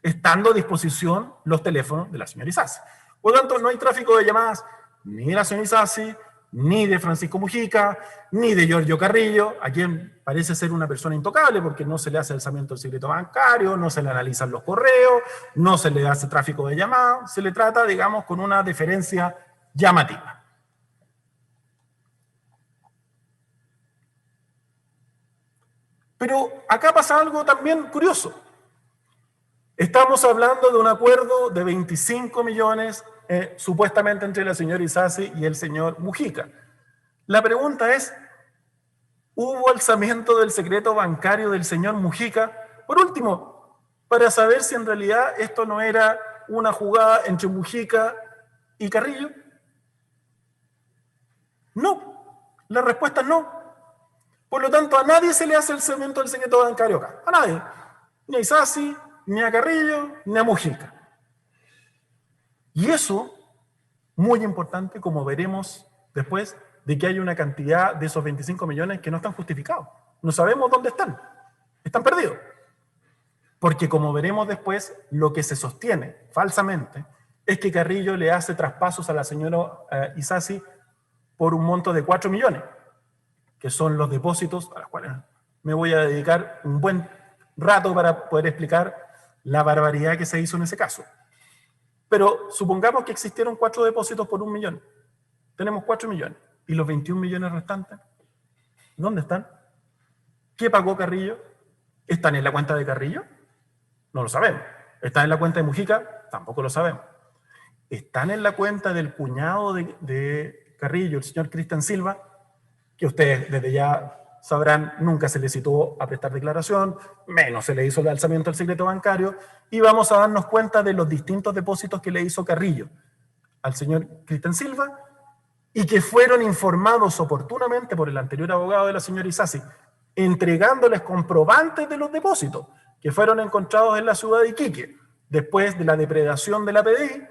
estando a disposición los teléfonos de la señora Isasi. Por lo tanto, no hay tráfico de llamadas ni de la señora Isasi, ni de Francisco Mujica, ni de Giorgio Carrillo, a quien parece ser una persona intocable porque no se le hace alzamiento del secreto bancario, no se le analizan los correos, no se le hace tráfico de llamadas, se le trata, digamos, con una deferencia llamativa. Pero acá pasa algo también curioso. Estamos hablando de un acuerdo de 25 millones supuestamente entre la señora Isasi y el señor Mujica. La pregunta es, ¿hubo alzamiento del secreto bancario del señor Mujica? Por último, para saber si en realidad esto no era una jugada entre Mujica y Carrillo. No, la respuesta es no. Por lo tanto, a nadie se le hace el alzamiento del secreto bancario acá. A nadie. Ni a Isasi, ni a Carrillo, ni a Mujica. Y eso, muy importante, como veremos después, de que hay una cantidad de esos 25 millones que no están justificados. No sabemos dónde están. Están perdidos. Porque como veremos después, lo que se sostiene falsamente es que Carrillo le hace traspasos a la señora Isasi por un monto de 4 millones, que son los depósitos a los cuales me voy a dedicar un buen rato para poder explicar la barbaridad que se hizo en ese caso. Pero supongamos que existieron 4 depósitos por 1 millón. Tenemos 4 millones. ¿Y los 21 millones restantes? ¿Dónde están? ¿Qué pagó Carrillo? ¿Están en la cuenta de Carrillo? No lo sabemos. ¿Están en la cuenta de Mujica? Tampoco lo sabemos. ¿Están en la cuenta del cuñado de Carrillo, el señor Cristian Silva? Que ustedes desde ya sabrán, nunca se le citó a prestar declaración, menos se le hizo el alzamiento del secreto bancario, y vamos a darnos cuenta de los distintos depósitos que le hizo Carrillo al señor Cristian Silva, y que fueron informados oportunamente por el anterior abogado de la señora Isasi, entregándoles comprobantes de los depósitos, que fueron encontrados en la ciudad de Iquique, después de la depredación de la PDI,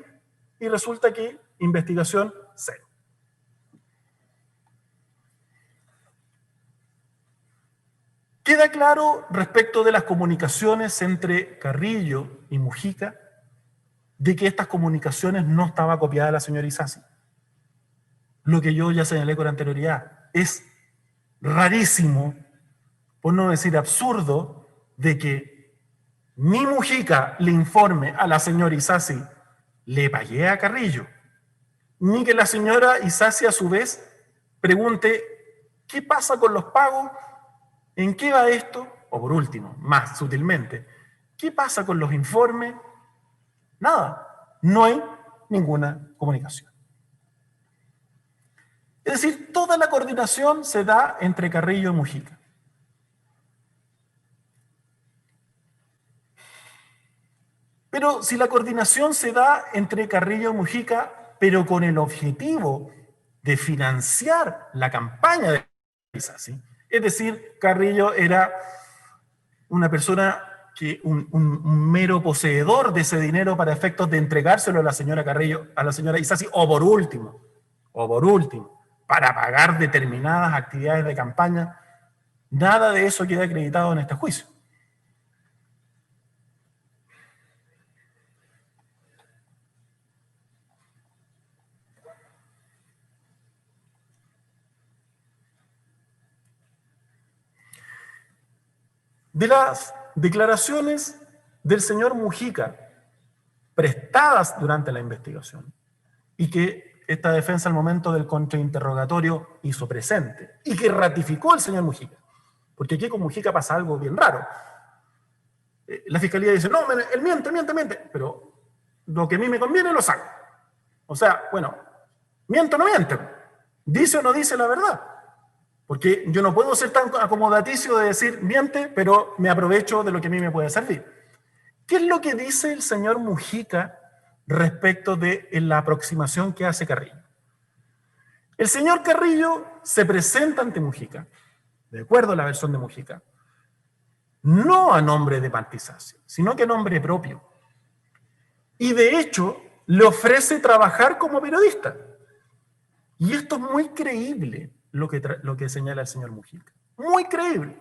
y resulta que investigación cero. Queda claro respecto de las comunicaciones entre Carrillo y Mujica, de que estas comunicaciones no estaba copiada la señora Isasi. Lo que yo ya señalé con anterioridad, es rarísimo, por no decir absurdo, de que ni Mujica le informe a la señora Isasi, le pagué a Carrillo, ni que la señora Isasi a su vez pregunte qué pasa con los pagos, en qué va esto, o por último, más sutilmente, ¿qué pasa con los informes? Nada, no hay ninguna comunicación. Es decir, toda la coordinación se da entre Carrillo y Mujica. Pero si la coordinación se da entre Carrillo y Mujica, pero con el objetivo de financiar la campaña de Isasi, es decir, Carrillo era una persona que un mero poseedor de ese dinero para efectos de entregárselo a la señora Carrillo, a la señora Isasi, o por último, para pagar determinadas actividades de campaña, nada de eso queda acreditado en este juicio. De las declaraciones del señor Mujica prestadas durante la investigación y que esta defensa al momento del contrainterrogatorio hizo presente y que ratificó el señor Mujica, porque aquí con Mujica pasa algo bien raro. La fiscalía dice, no, él miente, pero lo que a mí me conviene lo saco. O sea, bueno, miente o no miente, dice o no dice la verdad. Porque yo no puedo ser tan acomodaticio de decir, miente, pero me aprovecho de lo que a mí me puede servir. ¿Qué es lo que dice el señor Mujica respecto de la aproximación que hace Carrillo? El señor Carrillo se presenta ante Mujica, de acuerdo a la versión de Mujica, no a nombre de Pantisasi, sino que a nombre propio. Y de hecho, le ofrece trabajar como periodista. Y esto es muy creíble, lo que señala el señor Mujica. Muy creíble.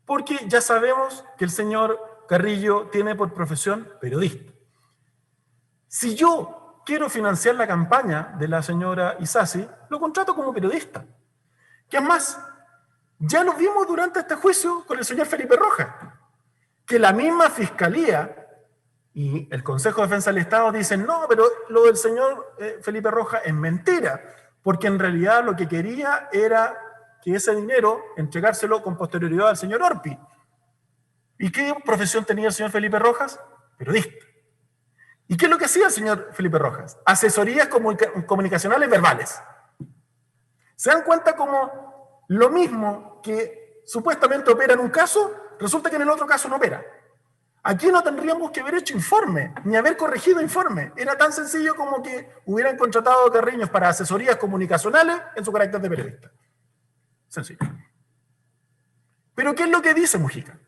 Porque ya sabemos que el señor Carrillo tiene por profesión periodista. Si yo quiero financiar la campaña de la señora Isasi, lo contrato como periodista. ¿Qué más? Ya lo vimos durante este juicio con el señor Felipe Rojas, que la misma fiscalía y el Consejo de Defensa del Estado dicen, no, pero lo del señor Felipe Rojas es mentira, porque en realidad lo que quería era que ese dinero entregárselo con posterioridad al señor Orpi. ¿Y qué profesión tenía el señor Felipe Rojas? Periodista. ¿Y qué es lo que hacía el señor Felipe Rojas? Asesorías comunicacionales verbales. ¿Se dan cuenta cómo lo mismo que supuestamente opera en un caso, resulta que en el otro caso no opera? Aquí no tendríamos que haber hecho informe, ni haber corregido informe. Era tan sencillo como que hubieran contratado a Carrillo para asesorías comunicacionales en su carácter de periodista. Sencillo. Pero ¿qué es lo que dice Mujica?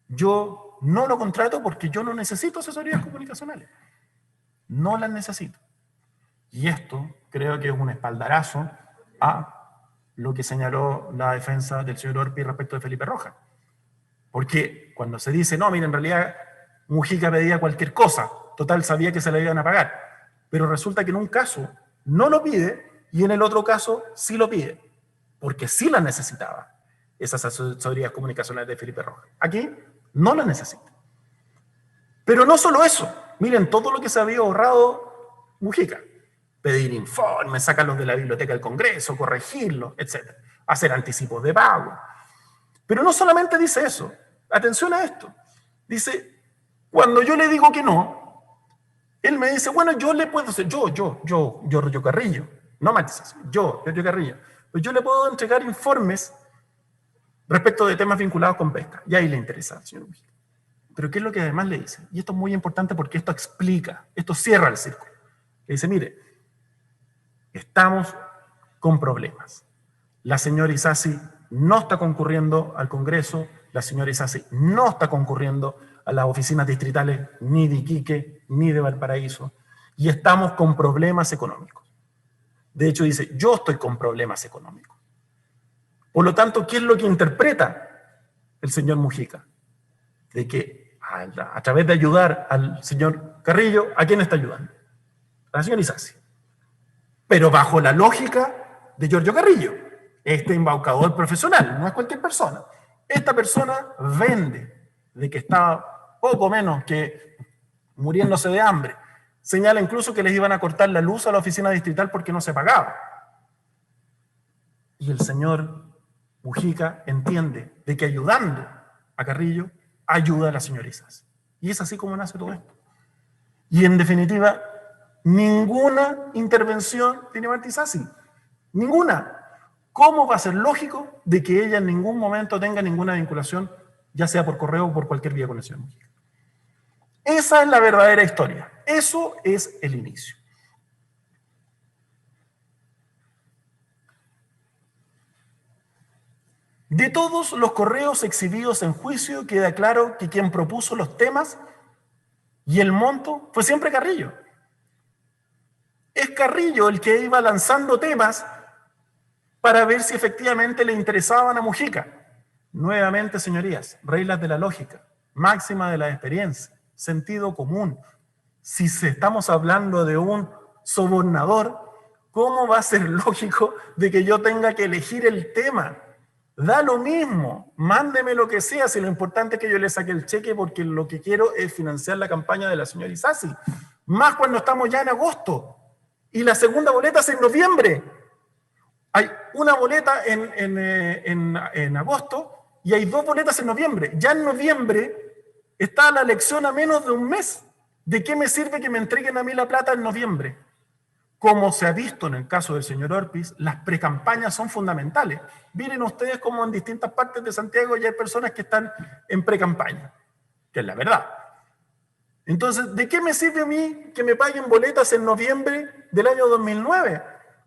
Yo no lo contrato porque yo no necesito asesorías comunicacionales. No las necesito. Y esto creo que es un espaldarazo a lo que señaló la defensa del señor Orpi respecto de Felipe Rojas. Porque cuando se dice, no, mira, en realidad Mujica pedía cualquier cosa, total sabía que se le iban a pagar, pero resulta que en un caso no lo pide y en el otro caso sí lo pide, porque sí las necesitaba, esas asesorías comunicacionales de Felipe Rojas. Aquí no las necesita. Pero no solo eso, miren todo lo que se había ahorrado Mujica. Pedir informes, sacarlos de la biblioteca del Congreso, corregirlos, etc. Hacer anticipos de pago. Pero no solamente dice eso. Atención a esto. Dice, cuando yo le digo que no, él me dice, bueno, yo le puedo hacer, yo Carrillo, no Matías, yo Carrillo, pues yo le puedo entregar informes respecto de temas vinculados con pesca. Y ahí le interesa al señor Mujica. Pero ¿qué es lo que además le dice? Y esto es muy importante porque esto explica, esto cierra el círculo. Le dice, mire, estamos con problemas. La señora Isasi no está concurriendo al Congreso, la señora Isasi no está concurriendo a las oficinas distritales ni de Iquique ni de Valparaíso, y estamos con problemas económicos. De hecho dice, yo estoy con problemas económicos. Por lo tanto, ¿qué es lo que interpreta el señor Mujica? De que a través de ayudar al señor Carrillo, ¿a quién está ayudando? A la señora Isasi. Pero bajo la lógica de Giorgio Carrillo, este embaucador profesional, no es cualquier persona. Esta persona vende de que estaba poco menos que muriéndose de hambre. Señala incluso que les iban a cortar la luz a la oficina distrital porque no se pagaba. Y el señor Mujica entiende de que ayudando a Carrillo, ayuda a la señora Isasi. Y es así como nace todo esto. Y en definitiva, ninguna intervención tiene Marta Isasi. Ninguna. ¿Cómo va a ser lógico de que ella en ningún momento tenga ninguna vinculación, ya sea por correo o por cualquier vía con el señor Mujica? Esa es la verdadera historia. Eso es el inicio. De todos los correos exhibidos en juicio, queda claro que quien propuso los temas y el monto fue siempre Carrillo. Es Carrillo el que iba lanzando temas para ver si efectivamente le interesaban a Mujica. Nuevamente, señorías, reglas de la lógica, máxima de la experiencia, sentido común. Si estamos hablando de un sobornador, ¿cómo va a ser lógico de que yo tenga que elegir el tema? Da lo mismo, mándeme lo que sea, si lo importante es que yo le saque el cheque porque lo que quiero es financiar la campaña de la señora Isasi. Más cuando estamos ya en agosto y la segunda boleta es en noviembre. Hay una boleta en agosto y hay 2 boletas en noviembre. Ya en noviembre está la elección a menos de un mes. ¿De qué me sirve que me entreguen a mí la plata en noviembre? Como se ha visto en el caso del señor Orpiz, las precampañas son fundamentales. Miren ustedes cómo en distintas partes de Santiago ya hay personas que están en precampaña, que es la verdad. Entonces, ¿de qué me sirve a mí que me paguen boletas en noviembre del año 2009,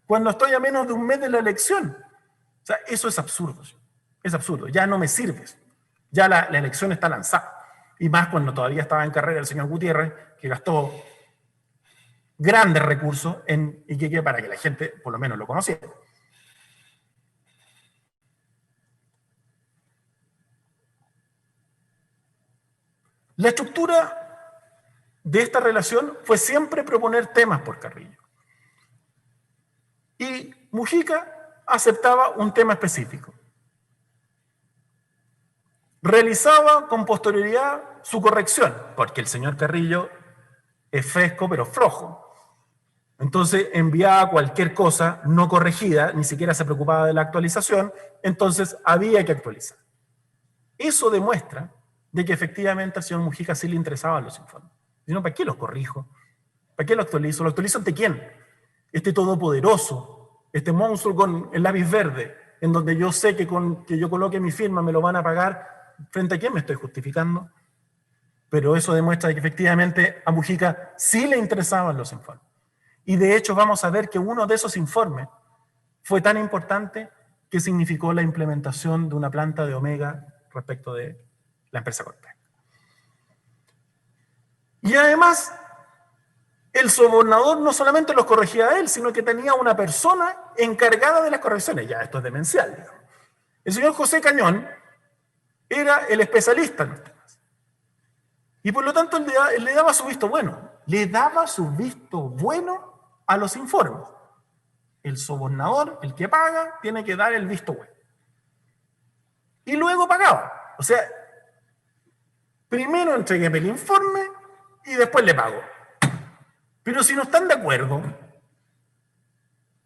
cuando estoy a menos de un mes de la elección? O sea, eso es absurdo. Es absurdo. Ya no me sirves. Ya la elección está lanzada. Y más cuando todavía estaba en carrera el señor Gutiérrez, que gastó grandes recursos en Iquique para que la gente por lo menos lo conociera. La estructura de esta relación fue siempre proponer temas por Carrillo. Y Mujica aceptaba un tema específico. Realizaba con posterioridad su corrección, porque el señor Carrillo es fresco pero flojo. Entonces enviaba cualquier cosa no corregida, ni siquiera se preocupaba de la actualización, entonces había que actualizar. Eso demuestra de que efectivamente al señor Mujica sí le interesaban los informes. Si no, ¿para qué los corrijo? ¿Para qué lo actualizo? ¿Lo actualizo ante quién? Este todopoderoso, este monstruo con el lápiz verde, en donde yo sé que con que yo coloque mi firma me lo van a pagar, ¿frente a quién me estoy justificando? Pero eso demuestra que efectivamente a Mujica sí le interesaban los informes. Y de hecho vamos a ver que uno de esos informes fue tan importante que significó la implementación de una planta de Omega respecto de la empresa Corpec. Y además, el sobornador no solamente los corregía a él, sino que tenía una persona encargada de las correcciones. Ya, esto es demencial, digamos. El señor José Cañón era el especialista en los temas. Y por lo tanto, él le daba su visto bueno. Le daba su visto bueno a los informes. El sobornador, el que paga, tiene que dar el visto bueno. Y luego pagaba. O sea, primero entreguéme el informe y después le pago. Pero si no están de acuerdo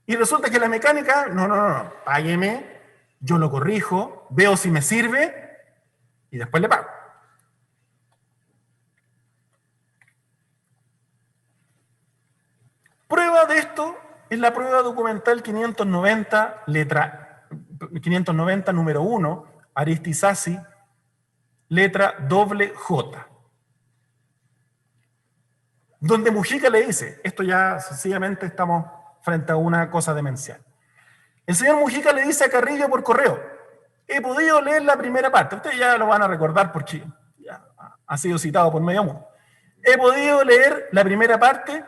y resulta que la mecánica, no, págueme, yo lo corrijo, veo si me sirve y después le pago. Prueba de esto es la prueba documental 590, número 1, Aristisasi, letra doble J. Donde Mujica le dice, esto ya sencillamente estamos frente a una cosa demencial. El señor Mujica le dice a Carrillo por correo, he podido leer la primera parte, ustedes ya lo van a recordar porque ya ha sido citado por medio mundo. He podido leer la primera parte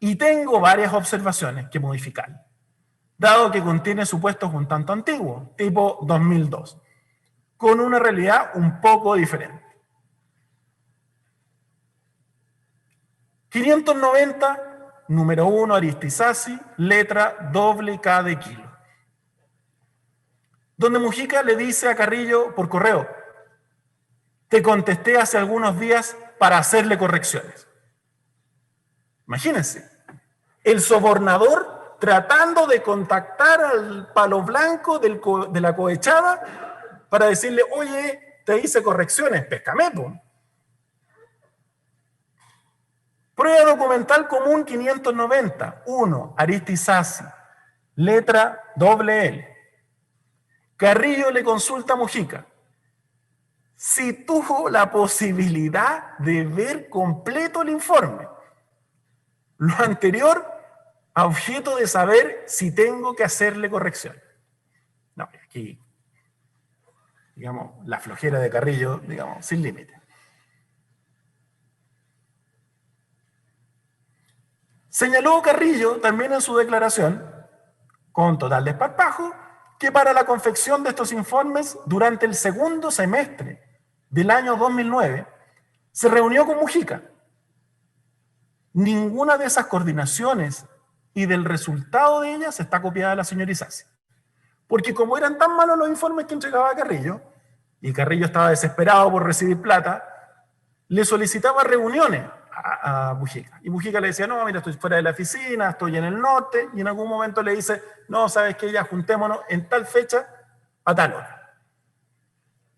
y tengo varias observaciones que modificar, dado que contiene supuestos un tanto antiguos, tipo 2002, con una realidad un poco diferente. 590, número 1, Aristisasi, letra doble K de kilo. Donde Mujica le dice a Carrillo por correo, te contesté hace algunos días para hacerle correcciones. Imagínense, el sobornador tratando de contactar al palo blanco de la cohechada para decirle, oye, te hice correcciones, péscame, po. Prueba documental común 590. 1. Aristisasi. Letra doble L. Carrillo le consulta a Mujica si tuvo la posibilidad de ver completo el informe. Lo anterior a objeto de saber si tengo que hacerle corrección. No, aquí, digamos, la flojera de Carrillo, digamos, sin límite. Señaló Carrillo también en su declaración, con total desparpajo, que para la confección de estos informes durante el segundo semestre del año 2009 se reunió con Mujica. Ninguna de esas coordinaciones y del resultado de ellas está copiada de la señora Isasi. Porque como eran tan malos los informes que entregaba Carrillo, y Carrillo estaba desesperado por recibir plata, le solicitaba reuniones a Mujica. Y Mujica le decía, no, mira, estoy fuera de la oficina, estoy en el norte, y en algún momento le dice, no, ¿sabes qué? Ya juntémonos en tal fecha a tal hora.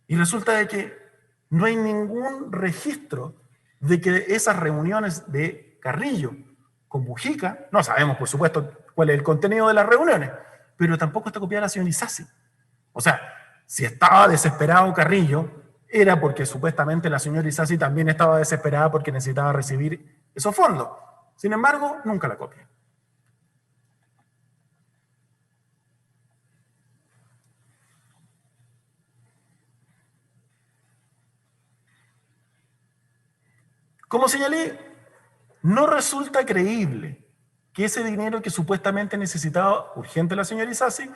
Y resulta de que no hay ningún registro de que esas reuniones de Carrillo con Mujica, no sabemos, por supuesto, cuál es el contenido de las reuniones, pero tampoco está copiada la señora Isasi. O sea, si estaba desesperado Carrillo, era porque supuestamente la señora Isasi también estaba desesperada porque necesitaba recibir esos fondos. Sin embargo, nunca la copia. Como señalé, no resulta creíble que ese dinero que supuestamente necesitaba urgente la señora Isasi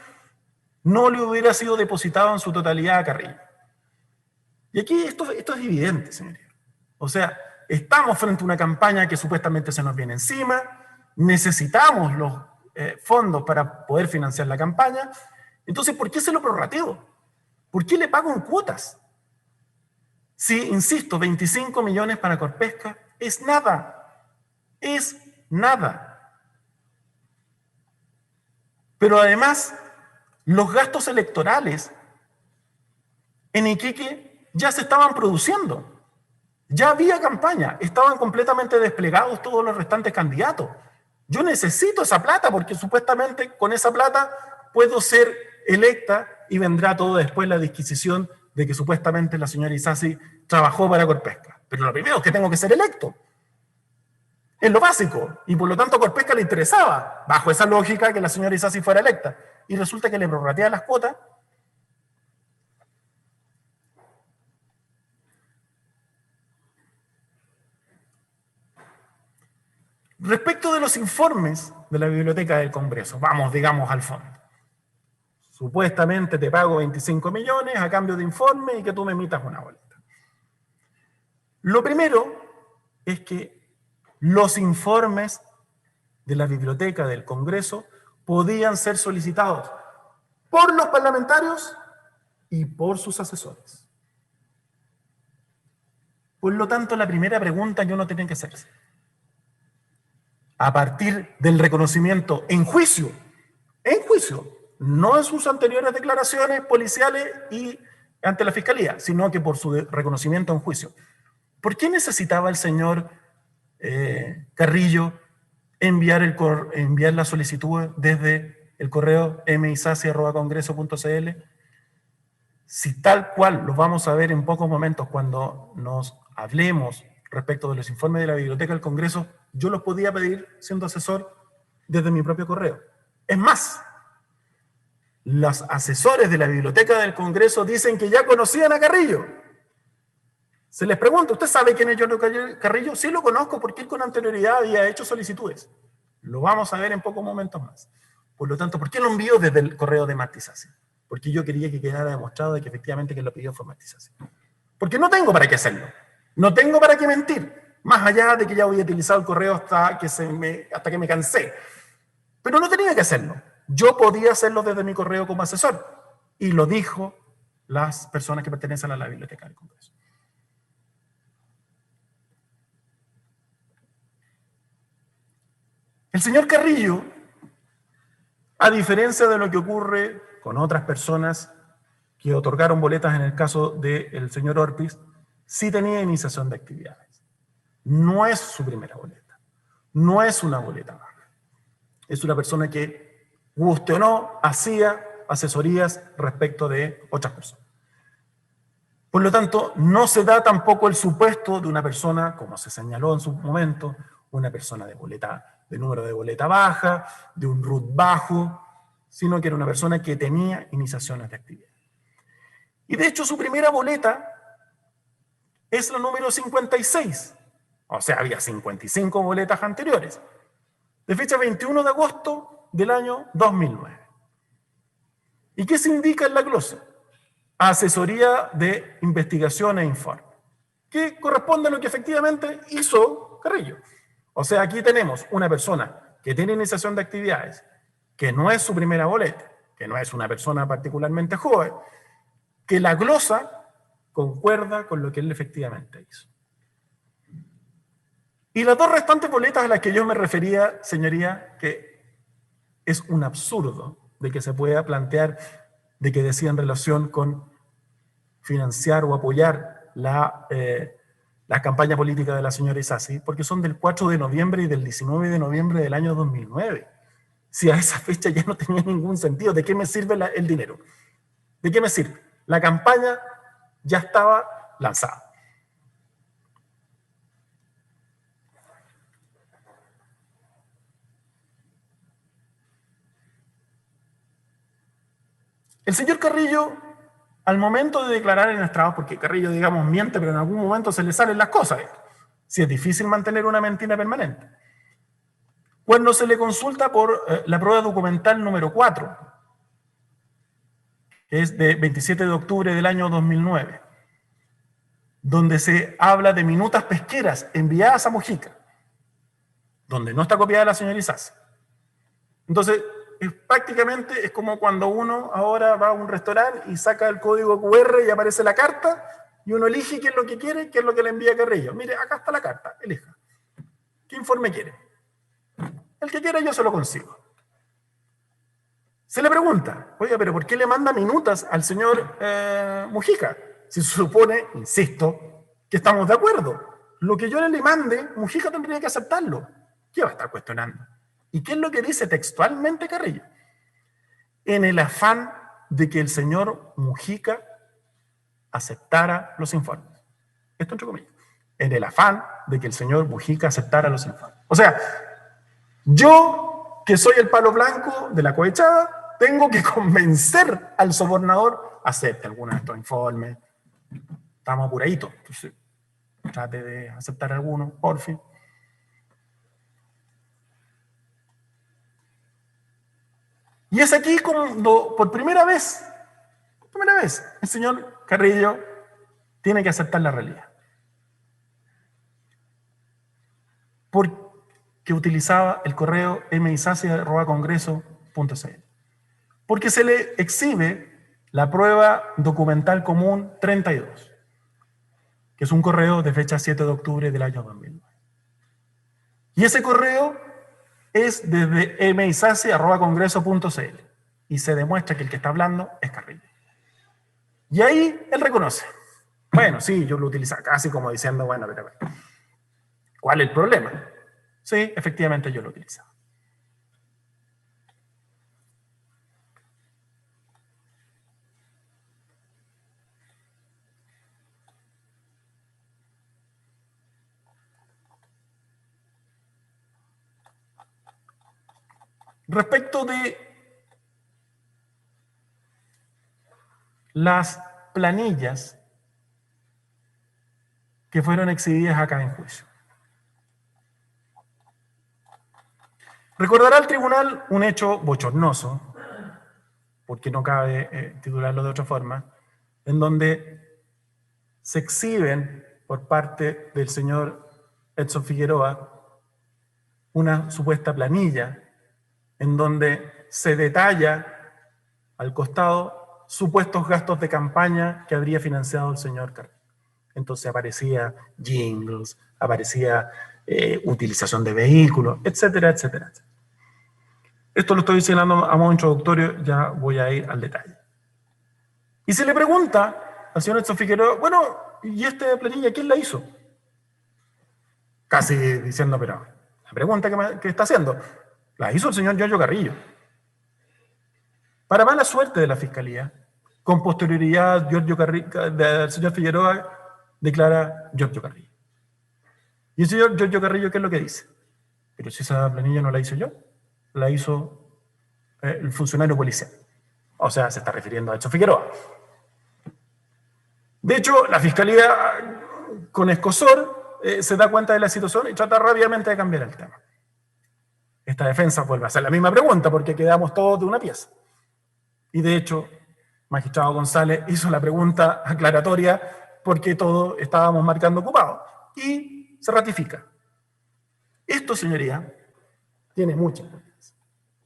no le hubiera sido depositado en su totalidad a Carrillo. Y aquí esto es evidente, señoría. O sea, estamos frente a una campaña que supuestamente se nos viene encima, necesitamos los fondos para poder financiar la campaña. Entonces, ¿por qué se lo prorrateo? ¿Por qué le pago en cuotas? Si, insisto, 25 millones para Corpesca es nada. Es nada. Pero además, los gastos electorales en Iquique ya se estaban produciendo. Ya había campaña, estaban completamente desplegados todos los restantes candidatos. Yo necesito esa plata porque supuestamente con esa plata puedo ser electa y vendrá todo después la disquisición de que supuestamente la señora Isasi trabajó para Corpesca. Pero lo primero es que tengo que ser electo. Es lo básico. Y por lo tanto a Corpesca le interesaba, bajo esa lógica, que la señora Isasi fuera electa. Y resulta que le prorratea las cuotas. Respecto de los informes de la Biblioteca del Congreso, vamos, digamos, al fondo. Supuestamente te pago 25 millones a cambio de informe y que tú me emitas una boleta. Lo primero es que los informes de la Biblioteca del Congreso podían ser solicitados por los parlamentarios y por sus asesores. Por lo tanto, la primera pregunta que uno tiene que hacerse, a partir del reconocimiento en juicio, no en sus anteriores declaraciones policiales y ante la Fiscalía, sino que por su reconocimiento en juicio. ¿Por qué necesitaba el señor Carrillo enviar la solicitud desde el correo misasi@congreso.cl? Si tal cual lo vamos a ver en pocos momentos cuando nos hablemos respecto de los informes de la Biblioteca del Congreso, yo los podía pedir siendo asesor desde mi propio correo. Es más, los asesores de la Biblioteca del Congreso dicen que ya conocían a Carrillo. Se les pregunta, ¿usted sabe quién es Giorgio Carrillo? Sí lo conozco porque él con anterioridad había hecho solicitudes. Lo vamos a ver en pocos momentos más. Por lo tanto, ¿por qué lo envió desde el correo de Martí Sassi? Porque yo quería que quedara demostrado de que efectivamente quien lo pidió fue Martí Sassi. Porque no tengo para qué hacerlo. No tengo para qué mentir. Más allá de que ya había utilizado el correo hasta que me cansé. Pero no tenía que hacerlo. Yo podía hacerlo desde mi correo como asesor. Y lo dijo las personas que pertenecen a la Biblioteca del Congreso. El señor Carrillo A diferencia de lo que ocurre con otras personas que otorgaron boletas en el caso del señor Orpiz, sí tenía iniciación de actividades. No es su primera boleta. No es una boleta baja. Es una persona que, guste o no, hacía asesorías respecto de otras personas. Por lo tanto, no se da tampoco el supuesto de una persona, como se señaló en su momento, una persona de número de boleta baja, de un RUT bajo, sino que era una persona que tenía iniciaciones de actividad. Y de hecho, su primera boleta es la número 56. O sea, había 55 boletas anteriores, de fecha 21 de agosto del año 2009. ¿Y qué se indica en la glosa? Asesoría de investigación e informe, que corresponde a lo que efectivamente hizo Carrillo. O sea, aquí tenemos una persona que tiene iniciación de actividades, que no es su primera boleta, que no es una persona particularmente joven, que la glosa concuerda con lo que él efectivamente hizo. Y las dos restantes boletas a las que yo me refería, señoría, que es un absurdo de que se pueda plantear de que decía en relación con financiar o apoyar la campaña política de la señora Isasi, porque son del 4 de noviembre y del 19 de noviembre del año 2009. Si a esa fecha ya no tenía ningún sentido, ¿de qué me sirve el dinero? ¿De qué me sirve? La campaña ya estaba lanzada. El señor Carrillo, al momento de declarar en estrados, porque Carrillo, digamos, miente, pero en algún momento se le salen las cosas, si es difícil mantener una mentira permanente. Cuando se le consulta por la prueba documental número 4, que es de 27 de octubre del año 2009, donde se habla de minutas pesqueras enviadas a Mujica, donde no está copiada la señora Isasi. Entonces, prácticamente es como cuando uno ahora va a un restaurante y saca el código QR y aparece la carta, y uno elige qué es lo que quiere, qué es lo que le envía Carrillo. Mire, acá está la carta, elija. ¿Qué informe quiere? El que quiera yo se lo consigo. Se le pregunta, oiga, pero ¿por qué le manda minutas al señor Mujica? Si se supone, insisto, que estamos de acuerdo. Lo que yo le mande, Mujica tendría que aceptarlo. ¿Qué va a estar cuestionando? ¿Y qué es lo que dice textualmente Carrillo? En el afán de que el señor Mujica aceptara los informes. Esto entre comillas. En el afán de que el señor Mujica aceptara los informes. O sea, yo, que soy el palo blanco de la cohechada, tengo que convencer al sobornador a acepte algunos de estos informes. Estamos apuraditos. Entonces, trate de aceptar algunos, por fin. Y es aquí cuando, por primera vez, el señor Carrillo tiene que aceptar la realidad. Porque utilizaba el correo misasi@congreso.cl. Porque se le exhibe la prueba documental común 32, que es un correo de fecha 7 de octubre del año 2009. Y ese correo es desde misasi@congreso.cl y se demuestra que el que está hablando es Carrillo. Y ahí él reconoce. Bueno, sí, yo lo utilizaba casi como diciendo, bueno, pero ¿cuál es el problema? Sí, efectivamente yo lo utilizaba. Respecto de las planillas que fueron exhibidas acá en juicio. Recordará al tribunal un hecho bochornoso, porque no cabe titularlo de otra forma, en donde se exhiben por parte del señor Edson Figueroa una supuesta planilla en donde se detalla al costado supuestos gastos de campaña que habría financiado el señor Carrillo. Entonces aparecía jingles, aparecía utilización de vehículos, etcétera, etcétera, etcétera. Esto lo estoy señalando a modo introductorio, ya voy a ir al detalle. Y se le pregunta al señor Edson Figueroa, bueno, ¿y esta planilla quién la hizo? Casi diciendo, pero la pregunta que está haciendo, la hizo el señor Giorgio Carrillo. Para mala suerte de la Fiscalía, con posterioridad del señor Figueroa declara Giorgio Carrillo. Y el señor Giorgio Carrillo, ¿qué es lo que dice? Pero si esa planilla no la hice yo, la hizo el funcionario policial. O sea, se está refiriendo a Edson Figueroa. De hecho, la Fiscalía, con escozor, se da cuenta de la situación y trata rápidamente de cambiar el tema. Esta defensa vuelve a hacer la misma pregunta porque quedamos todos de una pieza. Y de hecho, magistrado González hizo la pregunta aclaratoria porque todos estábamos marcando ocupados. Y se ratifica. Esto, señoría, tiene mucha importancia.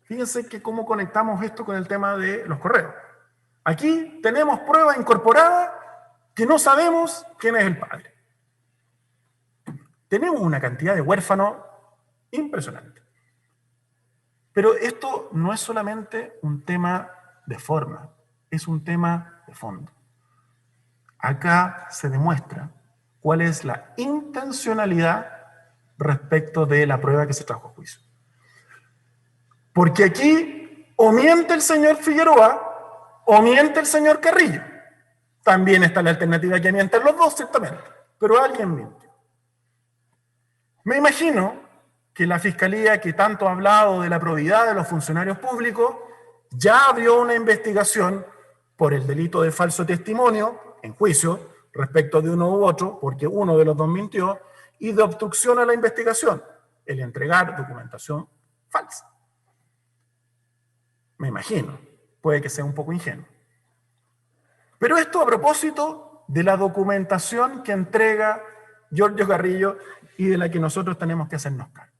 Fíjense que cómo conectamos esto con el tema de los correos. Aquí tenemos prueba incorporada que no sabemos quién es el padre. Tenemos una cantidad de huérfanos impresionante. Pero esto no es solamente un tema de forma, es un tema de fondo. Acá se demuestra cuál es la intencionalidad respecto de la prueba que se trajo a juicio. Porque aquí o miente el señor Figueroa o miente el señor Carrillo. También está la alternativa que mienten los dos, ciertamente, pero alguien miente. Me imagino que la Fiscalía, que tanto ha hablado de la probidad de los funcionarios públicos, ya abrió una investigación por el delito de falso testimonio en juicio respecto de uno u otro, porque uno de los dos mintió, y de obstrucción a la investigación, el entregar documentación falsa. Me imagino, puede que sea un poco ingenuo. Pero esto a propósito de la documentación que entrega Giorgio Carrillo y de la que nosotros tenemos que hacernos cargo.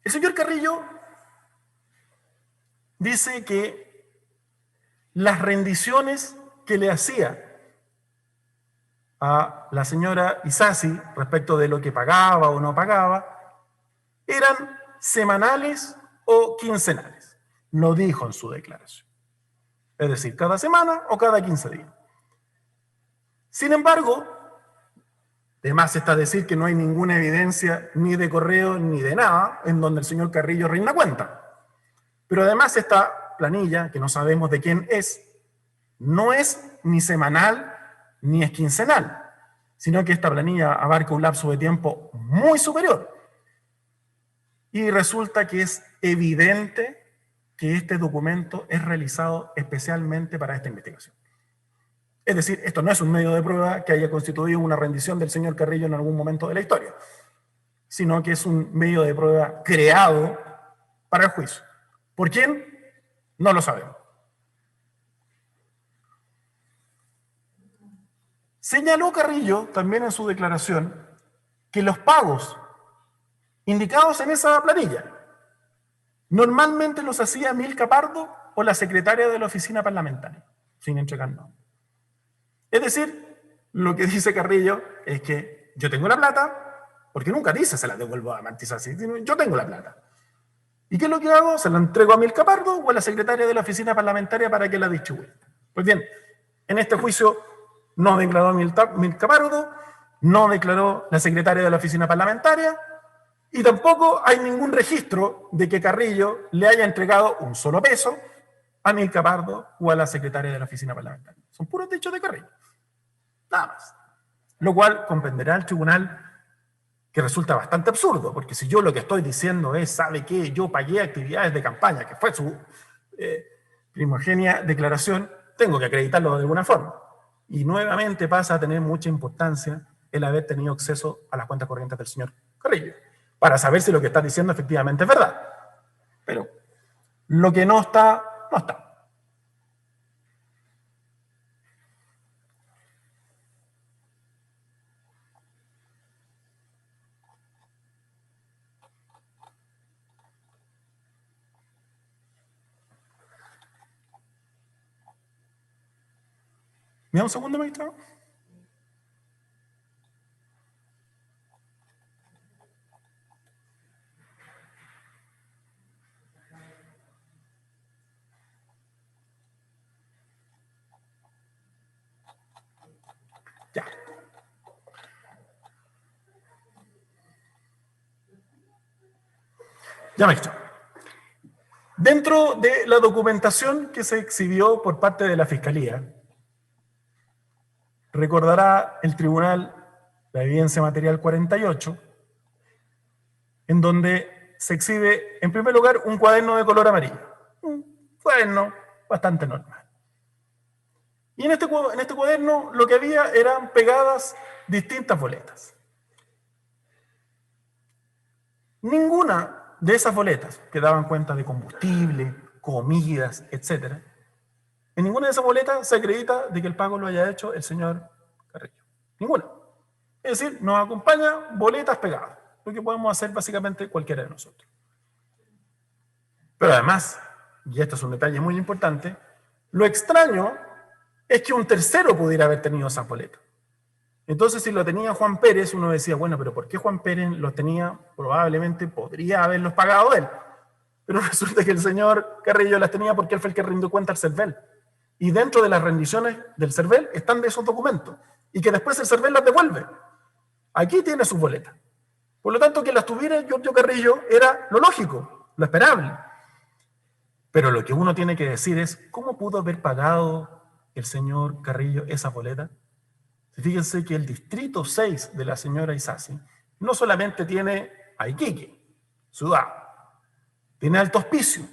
El señor Carrillo dice que las rendiciones que le hacía a la señora Isasi respecto de lo que pagaba o no pagaba eran semanales o quincenales. Lo dijo en su declaración. Es decir, cada semana o cada 15 días. Sin embargo, de más está decir que no hay ninguna evidencia ni de correo ni de nada en donde el señor Carrillo rinda cuenta. Pero además esta planilla, que no sabemos de quién es, no es ni semanal ni es quincenal, sino que esta planilla abarca un lapso de tiempo muy superior. Y resulta que es evidente que este documento es realizado especialmente para esta investigación. Es decir, esto no es un medio de prueba que haya constituido una rendición del señor Carrillo en algún momento de la historia, sino que es un medio de prueba creado para el juicio. ¿Por quién? No lo sabemos. Señaló Carrillo también en su declaración que los pagos indicados en esa planilla normalmente los hacía Milka Pardo o la secretaria de la oficina parlamentaria, sin entregar nombre. Es decir, lo que dice Carrillo es que yo tengo la plata, porque nunca dice se la devuelvo a Martí Isasi, yo tengo la plata. ¿Y qué es lo que hago? Se la entrego a Milka Pardo o a la secretaria de la oficina parlamentaria para que la distribuya. Pues bien, en este juicio no declaró Milka Pardo, no declaró la secretaria de la oficina parlamentaria, y tampoco hay ningún registro de que Carrillo le haya entregado un solo peso a Milka Pardo o a la secretaria de la oficina parlamentaria. Son puros dichos de Carrillo. Nada más. Lo cual comprenderá el tribunal que resulta bastante absurdo, porque si yo lo que estoy diciendo es, ¿sabe qué? Yo pagué actividades de campaña, que fue su primogénia declaración, tengo que acreditarlo de alguna forma. Y nuevamente pasa a tener mucha importancia el haber tenido acceso a las cuentas corrientes del señor Carrillo, para saber si lo que está diciendo efectivamente es verdad. Pero lo que no está, no está. ¿Me da un segundo, magistrado? ya me he hecho. Dentro de la documentación que se exhibió por parte de la Fiscalía, recordará el tribunal la evidencia material 48, en donde se exhibe, en primer lugar, un cuaderno de color amarillo. Un cuaderno bastante normal. Y en este cuaderno lo que había eran pegadas distintas boletas. Ninguna de esas boletas que daban cuenta de combustible, comidas, etc., en ninguna de esas boletas se acredita de que el pago lo haya hecho el señor Carrillo. Ninguna. Es decir, nos acompaña boletas pegadas, lo que podemos hacer básicamente cualquiera de nosotros. Pero además, y este es un detalle muy importante, lo extraño es que un tercero pudiera haber tenido esas boletas. Entonces, si lo tenía Juan Pérez, uno decía, bueno, pero ¿por qué Juan Pérez los tenía? Probablemente podría haberlos pagado él. Pero resulta que el señor Carrillo las tenía porque él fue el que rindió cuenta al CERVEL. Y dentro de las rendiciones del CERVEL están de esos documentos. Y que después el CERVEL las devuelve. Aquí tiene sus boletas. Por lo tanto, que las tuviera Giorgio Carrillo era lo lógico, lo esperable. Pero lo que uno tiene que decir es, ¿cómo pudo haber pagado el señor Carrillo esa boleta? Fíjense que el distrito 6 de la señora Isasi no solamente tiene a Iquique, ciudad, tiene Alto Hospicio,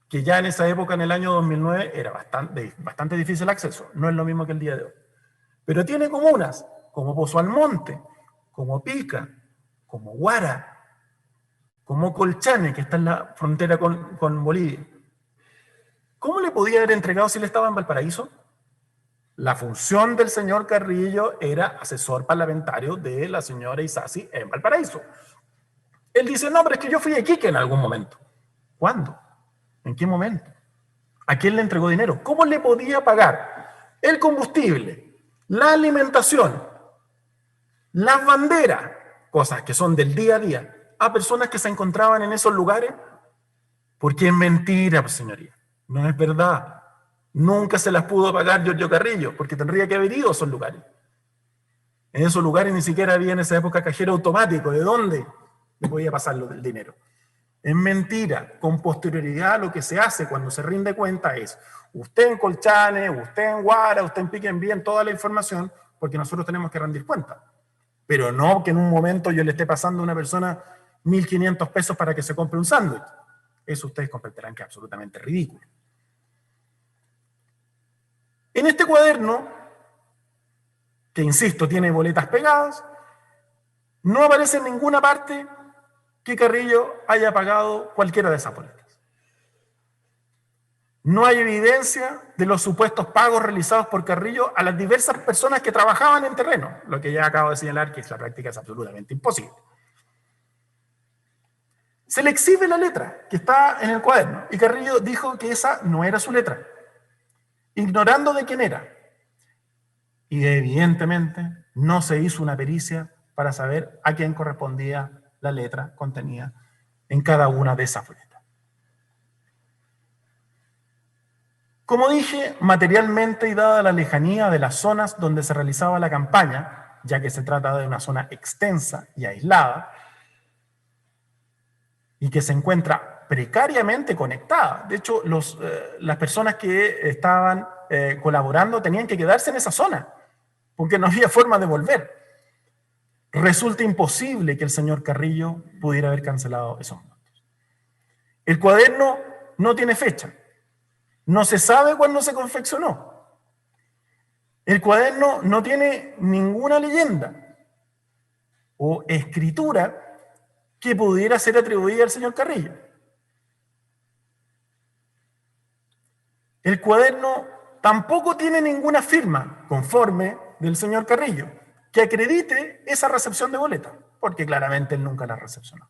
que ya en esa época, en el año 2009, era bastante difícil el acceso, no es lo mismo que el día de hoy. Pero tiene comunas como Pozo Almonte, como Pica, como Guara, como Colchane, que está en la frontera con Bolivia. ¿Cómo le podía haber entregado si él estaba en Valparaíso? La función del señor Carrillo era asesor parlamentario de la señora Isasi en Valparaíso. Él dice, no, pero es que yo fui a Iquique en algún momento. ¿Cuándo? ¿En qué momento? ¿A quién le entregó dinero? ¿Cómo le podía pagar el combustible, la alimentación, las banderas, cosas que son del día a día, a personas que se encontraban en esos lugares? Porque es mentira, pues, señoría. No es verdad. Nunca se las pudo pagar Giorgio Carrillo, porque tendría que haber ido a esos lugares. En esos lugares ni siquiera había en esa época cajero automático. ¿De dónde le podía pasar el dinero? Es mentira. Con posterioridad lo que se hace cuando se rinde cuenta es, usted en Colchane, usted en Guara, usted en Pique, envíen toda la información, porque nosotros tenemos que rendir cuenta. Pero no que en un momento yo le esté pasando a una persona 1.500 pesos para que se compre un sándwich. Eso ustedes comprenderán que es absolutamente ridículo. En este cuaderno, que insisto, tiene boletas pegadas, no aparece en ninguna parte que Carrillo haya pagado cualquiera de esas boletas. No hay evidencia de los supuestos pagos realizados por Carrillo a las diversas personas que trabajaban en terreno, lo que ya acabo de señalar que la práctica es absolutamente imposible. Se le exhibe la letra que está en el cuaderno y Carrillo dijo que esa no era su letra, ignorando de quién era. Y evidentemente no se hizo una pericia para saber a quién correspondía la letra contenida en cada una de esas boletas. Como dije, materialmente y dada la lejanía de las zonas donde se realizaba la campaña, ya que se trata de una zona extensa y aislada, y que se encuentra precariamente conectada. De hecho, las personas que estaban colaborando tenían que quedarse en esa zona, porque no había forma de volver. Resulta imposible que el señor Carrillo pudiera haber cancelado esos montos. El cuaderno no tiene fecha. No se sabe cuándo se confeccionó. El cuaderno no tiene ninguna leyenda o escritura que pudiera ser atribuida al señor Carrillo. El cuaderno tampoco tiene ninguna firma conforme del señor Carrillo que acredite esa recepción de boleta, porque claramente él nunca la recepcionó.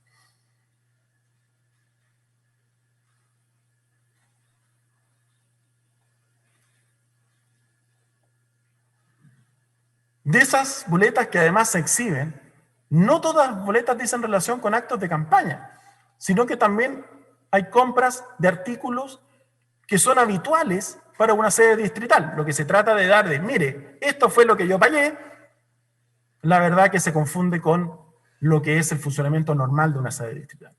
De esas boletas que además se exhiben, no todas las boletas dicen relación con actos de campaña, sino que también hay compras de artículos que son habituales para una sede distrital. Lo que se trata de dar de, mire, esto fue lo que yo pagué, la verdad que se confunde con lo que es el funcionamiento normal de una sede distrital.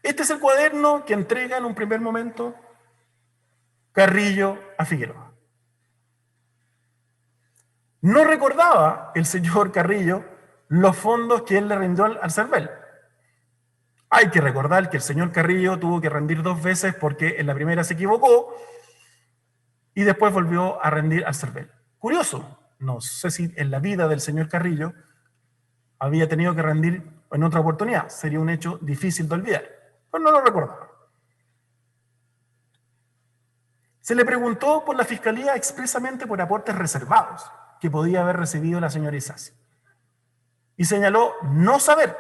Este es el cuaderno que entrega en un primer momento Carrillo a Figueroa. No recordaba el señor Carrillo los fondos que él le rindió al CERVEL. Hay que recordar que el señor Carrillo tuvo que rendir 2 veces porque en la primera se equivocó y después volvió a rendir al CERVEL. Curioso, no sé si en la vida del señor Carrillo había tenido que rendir en otra oportunidad. Sería un hecho difícil de olvidar, pero no lo recordaba. Se le preguntó por la Fiscalía expresamente por aportes reservados que podía haber recibido la señora Isasi. Y señaló no saber.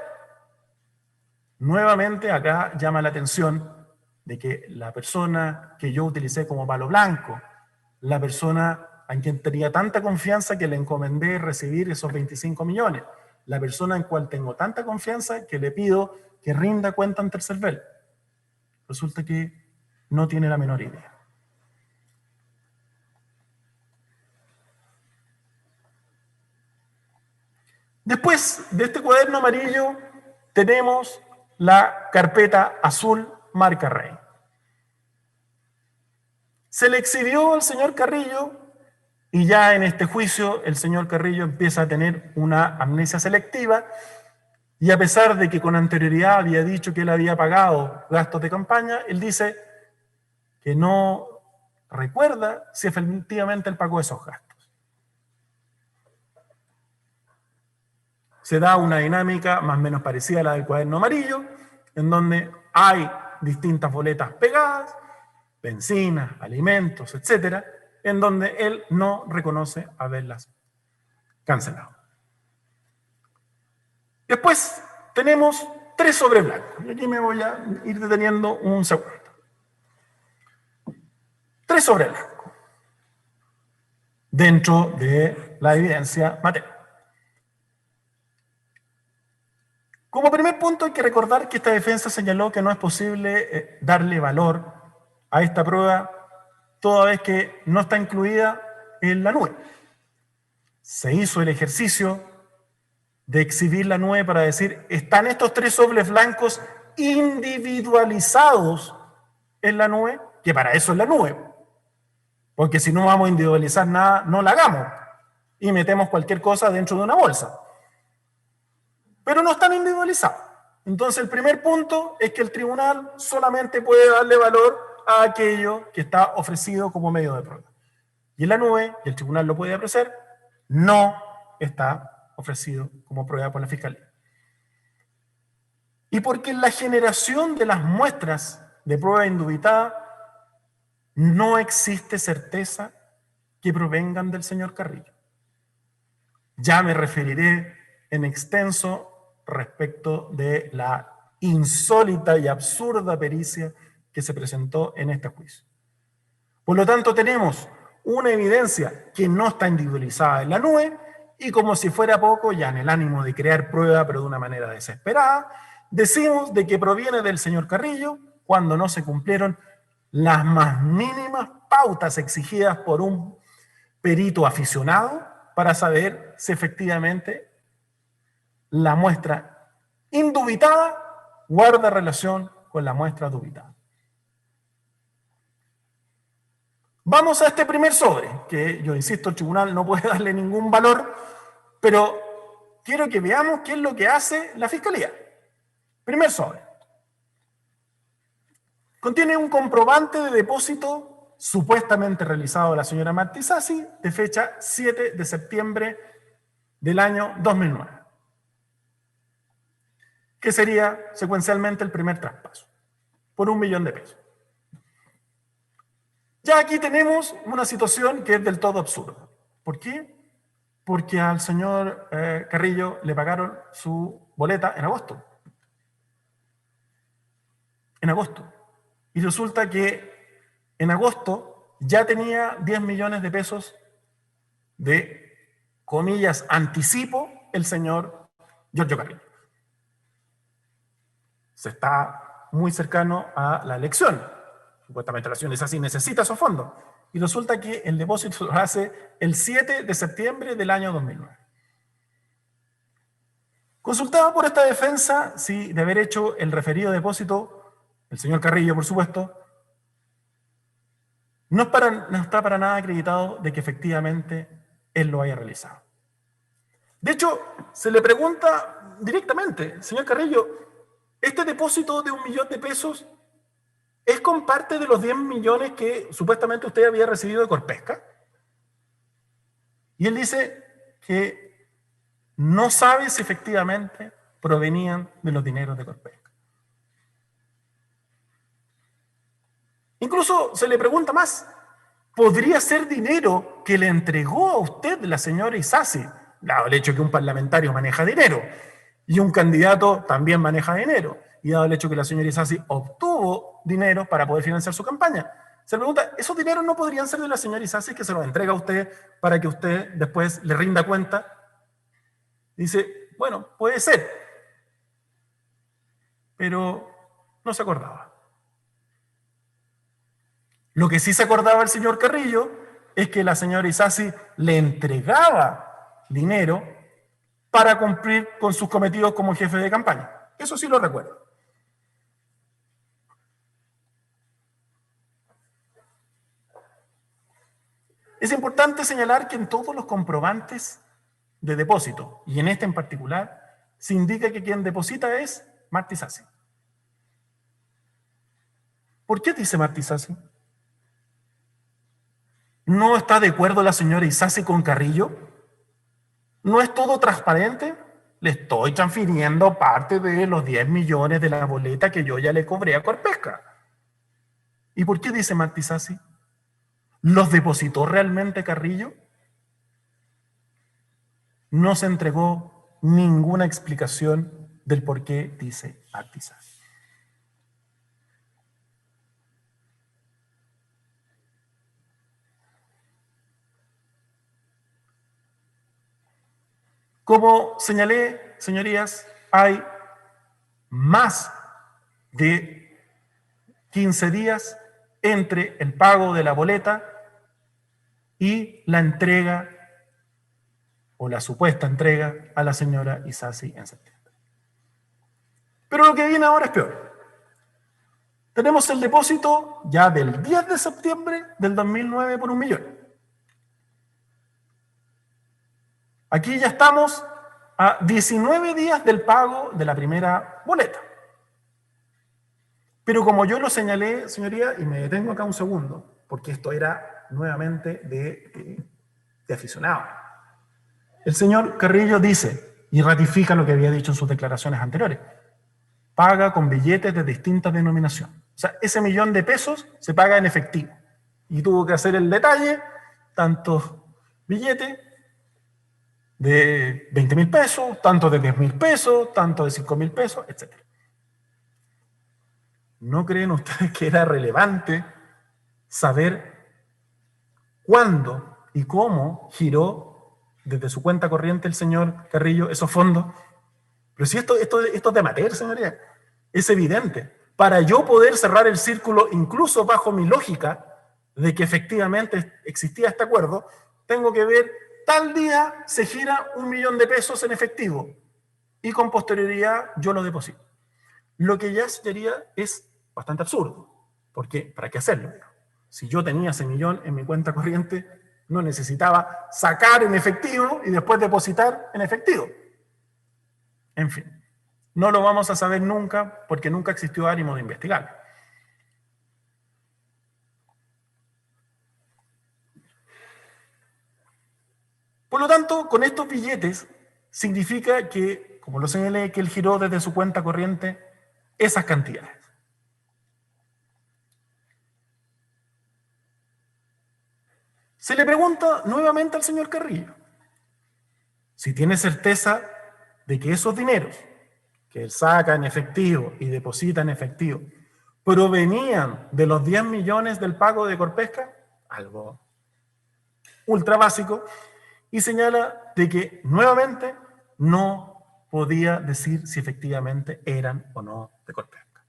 Nuevamente acá llama la atención de que la persona que yo utilicé como palo blanco, la persona a quien tenía tanta confianza que le encomendé recibir esos 25 millones, la persona en cual tengo tanta confianza que le pido que rinda cuenta ante el CERVEL, resulta que no tiene la menor idea. Después de este cuaderno amarillo tenemos la carpeta azul marca Rey. Se le exhibió al señor Carrillo y ya en este juicio el señor Carrillo empieza a tener una amnesia selectiva y a pesar de que con anterioridad había dicho que él había pagado gastos de campaña, él dice que no recuerda si efectivamente él pagó esos gastos. Se da una dinámica más o menos parecida a la del cuaderno amarillo, en donde hay distintas boletas pegadas, bencinas, alimentos, etcétera, en donde él no reconoce haberlas cancelado. Después tenemos 3 sobre blanco, y aquí me voy a ir deteniendo un segundo. 3 sobre blanco, dentro de la evidencia material. Como primer punto hay que recordar que esta defensa señaló que no es posible darle valor a esta prueba toda vez que no está incluida en la nube. Se hizo el ejercicio de exhibir la nube para decir, están estos 3 sobres blancos individualizados en la nube, que para eso es la nube. Porque si no vamos a individualizar nada, no la hagamos y metemos cualquier cosa dentro de una bolsa. Pero no están individualizados. Entonces el primer punto es que el tribunal solamente puede darle valor a aquello que está ofrecido como medio de prueba. Y en la nube, y el tribunal lo puede apreciar, no está ofrecido como prueba por la Fiscalía. Y porque en la generación de las muestras de prueba indubitada no existe certeza que provengan del señor Carrillo. Ya me referiré en extenso respecto de la insólita y absurda pericia que se presentó en este juicio. Por lo tanto, tenemos una evidencia que no está individualizada en la nube y como si fuera poco, ya en el ánimo de crear prueba, pero de una manera desesperada, decimos de que proviene del señor Carrillo cuando no se cumplieron las más mínimas pautas exigidas por un perito aficionado para saber si efectivamente la muestra indubitada guarda relación con la muestra dubitada. Vamos a este primer sobre, que yo insisto, el tribunal no puede darle ningún valor, pero quiero que veamos qué es lo que hace la Fiscalía. Primer sobre. Contiene un comprobante de depósito supuestamente realizado a la señora Marta Isasi de fecha 7 de septiembre del año 2009. Que sería secuencialmente el primer traspaso, por $1 millón de pesos. Ya aquí tenemos una situación que es del todo absurda. ¿Por qué? Porque al señor Carrillo le pagaron su boleta en agosto. En agosto. Y resulta que en agosto ya tenía 10 millones de pesos de, comillas, anticipo el señor Giorgio Carrillo. Se está muy cercano a la elección. Supuestamente la señora Isasi necesita esos fondos. Y resulta que el depósito lo hace el 7 de septiembre del año 2009. Consultado por esta defensa si de haber hecho el referido depósito el señor Carrillo, por supuesto, no está para nada acreditado de que efectivamente él lo haya realizado. De hecho, se le pregunta directamente, señor Carrillo, ¿este depósito de 1 millón de pesos es con parte de los 10 millones que supuestamente usted había recibido de Corpesca? Y él dice que no sabe si efectivamente provenían de los dineros de Corpesca. Incluso se le pregunta más, ¿podría ser dinero que le entregó a usted la señora Isasi, dado el hecho que un parlamentario maneja dinero y un candidato también maneja dinero, y dado el hecho que la señora Isasi obtuvo dinero para poder financiar su campaña? Se le pregunta, ¿esos dineros no podrían ser de la señora Isasi que se los entrega a usted para que usted después le rinda cuenta? Dice, bueno, puede ser, pero no se acordaba. Lo que sí se acordaba el señor Carrillo es que la señora Isasi le entregaba dinero para cumplir con sus cometidos como jefe de campaña. Eso sí lo recuerdo. Es importante señalar que en todos los comprobantes de depósito, y en este en particular, se indica que quien deposita es Marta Isasi. ¿Por qué dice Marta Isasi? ¿No está de acuerdo la señora Isasi con Carrillo? ¿No es todo transparente? Le estoy transfiriendo parte de los 10 millones de la boleta que yo ya le cobré a Corpesca. ¿Y por qué dice Marta Isasi? ¿Los depositó realmente Carrillo? No se entregó ninguna explicación del por qué dice Marta Isasi. Como señalé, señorías, hay más de 15 días entre el pago de la boleta y la entrega o la supuesta entrega a la señora Isasi en septiembre. Pero lo que viene ahora es peor. Tenemos el depósito ya del 10 de septiembre del 2009 por 1 millón. Aquí ya estamos a 19 días del pago de la primera boleta. Pero como yo lo señalé, señoría, y me detengo acá un segundo, porque esto era nuevamente de aficionado. El señor Carrillo dice, y ratifica lo que había dicho en sus declaraciones anteriores, paga con billetes de distinta denominación. O sea, ese 1 millón de pesos se paga en efectivo. Y tuvo que hacer el detalle, tantos billetes de 20.000 pesos, tanto de 10.000 pesos, tanto de 5.000 pesos, etc. ¿No creen ustedes que era relevante saber cuándo y cómo giró desde su cuenta corriente el señor Carrillo esos fondos? Pero si esto es de amateur, señoría, es evidente. Para yo poder cerrar el círculo, incluso bajo mi lógica de que efectivamente existía este acuerdo, tengo que ver, tal día se gira 1 millón de pesos en efectivo y con posterioridad yo lo deposito. Lo que ya sería es bastante absurdo, porque ¿para qué hacerlo? Si yo tenía ese millón en mi cuenta corriente, no necesitaba sacar en efectivo y después depositar en efectivo. En fin, no lo vamos a saber nunca porque nunca existió ánimo de investigar. Por lo tanto, con estos billetes significa que, como lo señalé, que él giró desde su cuenta corriente esas cantidades. Se le pregunta nuevamente al señor Carrillo si tiene certeza de que esos dineros que él saca en efectivo y deposita en efectivo provenían de los 10 millones del pago de Corpesca, algo ultra básico, y señala de que nuevamente no podía decir si efectivamente eran o no de Corpesca.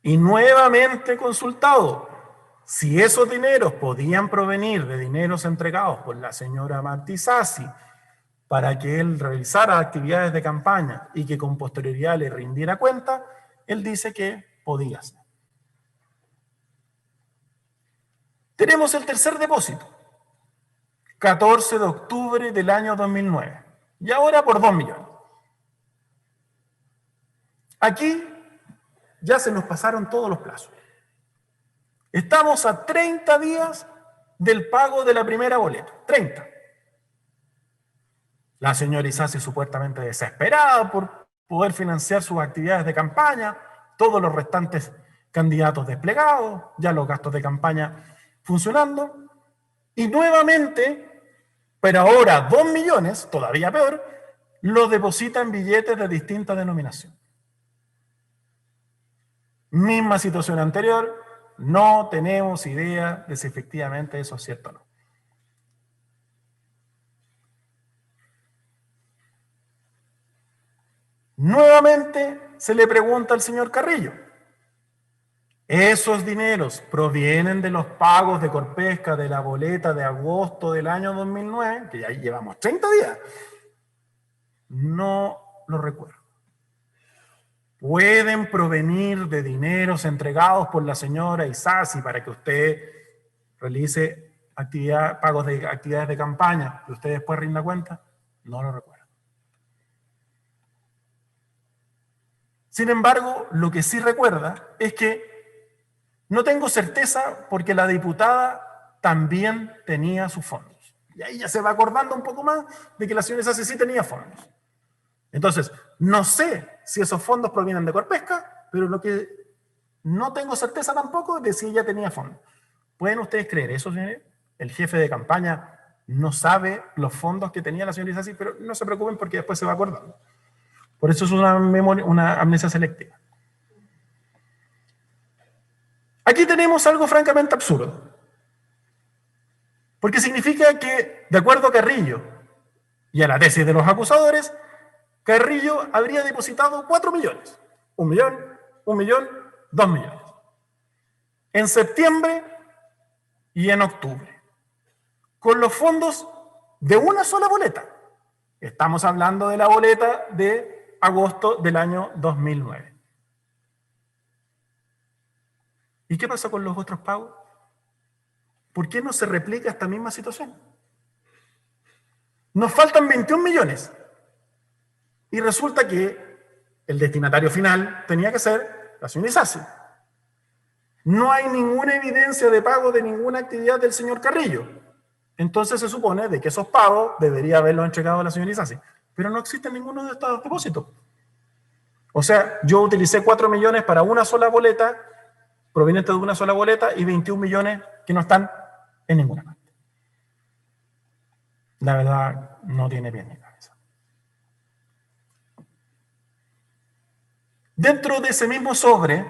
Y nuevamente consultado si esos dineros podían provenir de dineros entregados por la señora Marta Isasi para que él realizara actividades de campaña y que con posterioridad le rindiera cuenta, él dice que o días. Tenemos el tercer depósito, 14 de octubre del año 2009, y ahora por 2 millones. Aquí ya se nos pasaron todos los plazos. Estamos a 30 días del pago de la primera boleta, 30. La señora Isasi supuestamente desesperada por poder financiar sus actividades de campaña, todos los restantes candidatos desplegados, ya los gastos de campaña funcionando, y nuevamente, pero ahora 2 millones, todavía peor, los deposita en billetes de distinta denominación. Misma situación anterior, no tenemos idea de si efectivamente eso es cierto o no. Nuevamente se le pregunta al señor Carrillo, ¿esos dineros provienen de los pagos de Corpesca de la boleta de agosto del año 2009, que ya llevamos 30 días? No lo recuerdo. ¿Pueden provenir de dineros entregados por la señora Isasi para que usted realice pagos de actividades de campaña y usted después rinda cuenta? No lo recuerdo. Sin embargo, lo que sí recuerda es que no tengo certeza porque la diputada también tenía sus fondos. Y ahí ya se va acordando un poco más de que la señora Isasi sí tenía fondos. Entonces, no sé si esos fondos provienen de Corpesca, pero lo que no tengo certeza tampoco es de si ella tenía fondos. ¿Pueden ustedes creer eso, señores? El jefe de campaña no sabe los fondos que tenía la señora Isasi, pero no se preocupen porque después se va acordando. Por eso es una amnesia selectiva. Aquí tenemos algo francamente absurdo. Porque significa que, de acuerdo a Carrillo y a la tesis de los acusadores, Carrillo habría depositado 4 millones. 1 millón, 1 millón, 2 millones. En septiembre y en octubre. Con los fondos de una sola boleta. Estamos hablando de la boleta de agosto del año 2009. ¿Y qué pasa con los otros pagos? ¿Por qué no se replica esta misma situación? Nos faltan 21 millones. Y resulta que el destinatario final tenía que ser la señora Isasi. No hay ninguna evidencia de pago de ninguna actividad del señor Carrillo. Entonces se supone de que esos pagos debería haberlos entregado a la señora Isasi. Pero no existe ninguno de estos depósitos. O sea, yo utilicé 4 millones para una sola boleta, proveniente de una sola boleta, y 21 millones que no están en ninguna parte. La verdad, no tiene pie ni cabeza. Dentro de ese mismo sobre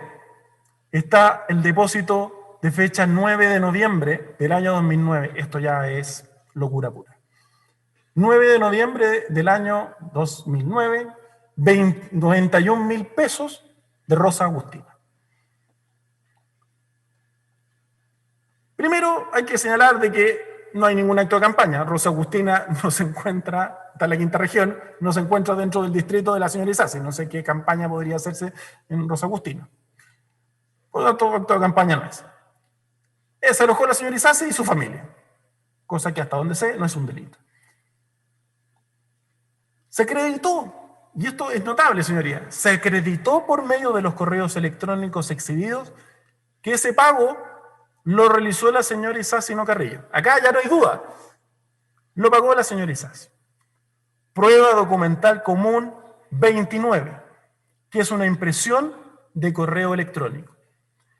está el depósito de fecha 9 de noviembre del año 2009. Esto ya es locura pura. 9 de noviembre del año 2009, 91.000 pesos de Rosa Agustina. Primero hay que señalar de que no hay ningún acto de campaña. Rosa Agustina no se encuentra, está en la quinta región, no se encuentra dentro del distrito de la señora Isasi. No sé qué campaña podría hacerse en Rosa Agustina. Por lo tanto, acto de campaña no es. Se alojó la señora Isasi y su familia, cosa que hasta donde sé no es un delito. Se acreditó, y esto es notable, señoría, se acreditó por medio de los correos electrónicos exhibidos que ese pago lo realizó la señora Isasi, no Carrillo. Acá ya no hay duda. Lo pagó la señora Isasi. Prueba documental común 29, que es una impresión de correo electrónico,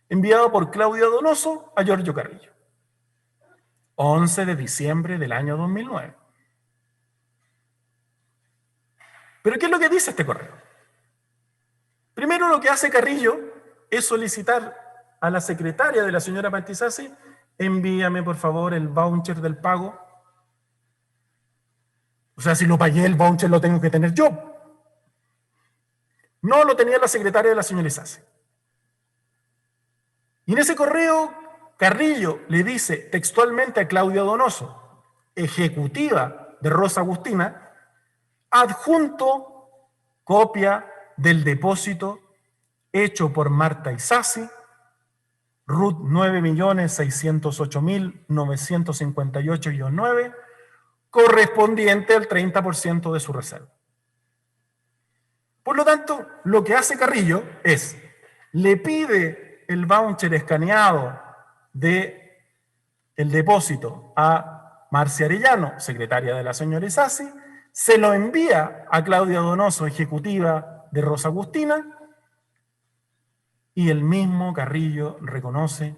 enviado por Claudio Donoso a Giorgio Carrillo. 11 de diciembre del año 2009. ¿Pero qué es lo que dice este correo? Primero, lo que hace Carrillo es solicitar a la secretaria de la señora Isasi: envíame por favor el voucher del pago. O sea, si lo pagué, el voucher lo tengo que tener yo. No lo tenía la secretaria de la señora Isasi. Y en ese correo, Carrillo le dice textualmente a Claudia Donoso, ejecutiva de Rosa Agustina, adjunto copia del depósito hecho por Marta Isasi, RUT 9.608.958-9, correspondiente al 30% de su reserva. Por lo tanto, lo que hace Carrillo es, le pide el voucher escaneado del depósito a Marcia Arellano, secretaria de la señora Isasi, se lo envía a Claudia Donoso, ejecutiva de Rosa Agustina, y el mismo Carrillo reconoce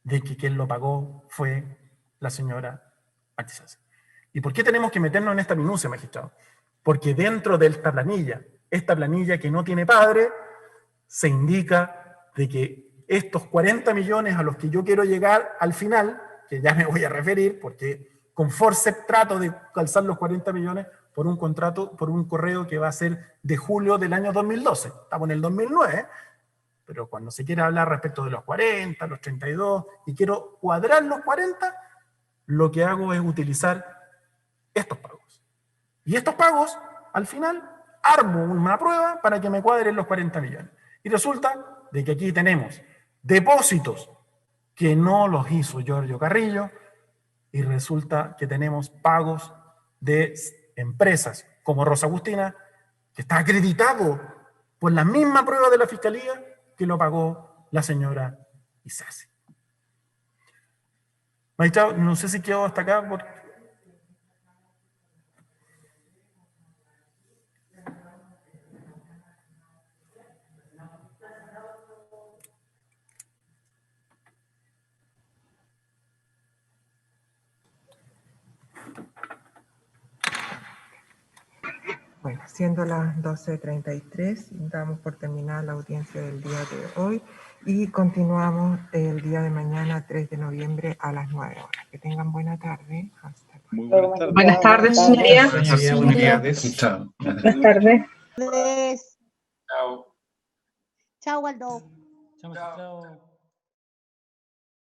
de que quien lo pagó fue la señora Marta Isasi. ¿Y por qué tenemos que meternos en esta minucia, magistrado? Porque dentro de esta planilla que no tiene padre, se indica de que estos 40 millones a los que yo quiero llegar al final, que ya me voy a referir, porque con forceps trato de calzar los 40 millones por un contrato, por un correo que va a ser de julio del año 2012. Estamos en el 2009, pero cuando se quiere hablar respecto de los 40, los 32, y quiero cuadrar los 40, lo que hago es utilizar estos pagos. Y estos pagos, al final, armo una prueba para que me cuadren los 40 millones. Y resulta de que aquí tenemos depósitos que no los hizo Giorgio Carrillo, y resulta que tenemos pagos de empresas como Rosa Agustina, que está acreditado por la misma prueba de la Fiscalía que lo pagó la señora Isasi. Magistrado, no sé si quedó hasta acá. Bueno, siendo las 12:33, damos por terminada la audiencia del día de hoy y continuamos el día de mañana, 3 de noviembre, a las 9 horas. Que tengan buena tarde. Hasta luego. Buenas tardes, señoría. Buenas tardes. Buenas tardes. Chao. Chao, Waldo. Chao.